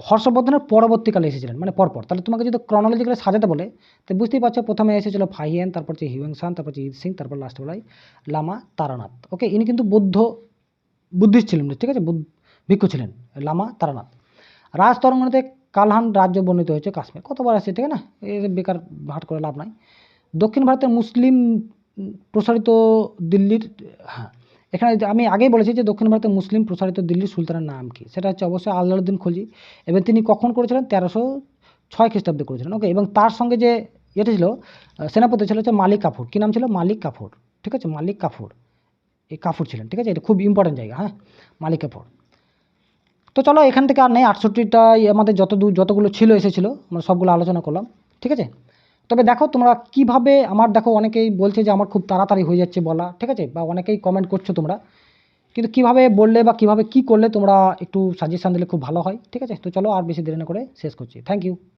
হর্ষবর্ধনের পরবর্তীকালে এসেছিলেন, মানে পরপর। তাহলে তোমাকে যদি ক্রনোলজিক্যালি সাজাতে বলে, তো বুঝতেই পারছো, প্রথমে এসেছিল ফাহিয়ান, তারপর হচ্ছে হিউয়েন সাং, তারপর হচ্ছে ঈদ সিং, তারপর লাস্টে বলাই লামা তারানাথ। ওকে, ইনি কিন্তু বুদ্ধিস্ট ছিলেন, ঠিক আছে, ভিক্ষু ছিলেন লামা তারানাথ। রাজতরঙ্গিনীতে কালহান রাজ্য বর্ণিত হয়েছে কাশ্মীর। কতবার আছে, ঠিক না, এর বেকার ভাট করে লাভ নাই। দক্ষিণ ভারতের মুসলিম প্রসারিত দিল্লির, হ্যাঁ, এখানে আমি আগেই বলেছি যে দক্ষিণ ভারতের মুসলিম প্রসারিত দিল্লির সুলতানের নাম কি? সেটা হচ্ছে অবশ্যই আলাউদ্দিন খলজি। এবং তিনি কখন করেছিলেন? 1306 খ্রিস্টাব্দে করেছিলেন। ওকে, এবং তার সঙ্গে যে এটা ছিল সেনাপতি ছিল হচ্ছে মালিক কাফুর। কী নাম ছিল? মালিক কাফুর, ঠিক আছে, মালিক কাফুর। এই কাফুর ছিলেন, ঠিক আছে, এটা খুব ইম্পর্টেন্ট জায়গা, হ্যাঁ, মালিক কাফুর। তো চলো, এখান থেকে আর নেই, 68টাই আমাদের যতগুলো ছিল এসেছিলো, আমরা সবগুলো আলোচনা করলাম, ঠিক আছে। তবে দেখো তোমরা কিভাবে, আমার দেখো অনেকেই বলছে যে আমার খুব তাড়াতাড়ি হয়ে যাচ্ছে বলা, ঠিক আছে, বা অনেকেই কমেন্ট করছো তোমরা, কিন্তু কিভাবে বললে বা কিভাবে কি করলে তোমরা একটু সাজেশান দিলে খুব ভালো হয়, ঠিক আছে। তো চলো আর বেশি দেরি না করে শেষ করছি। Thank you.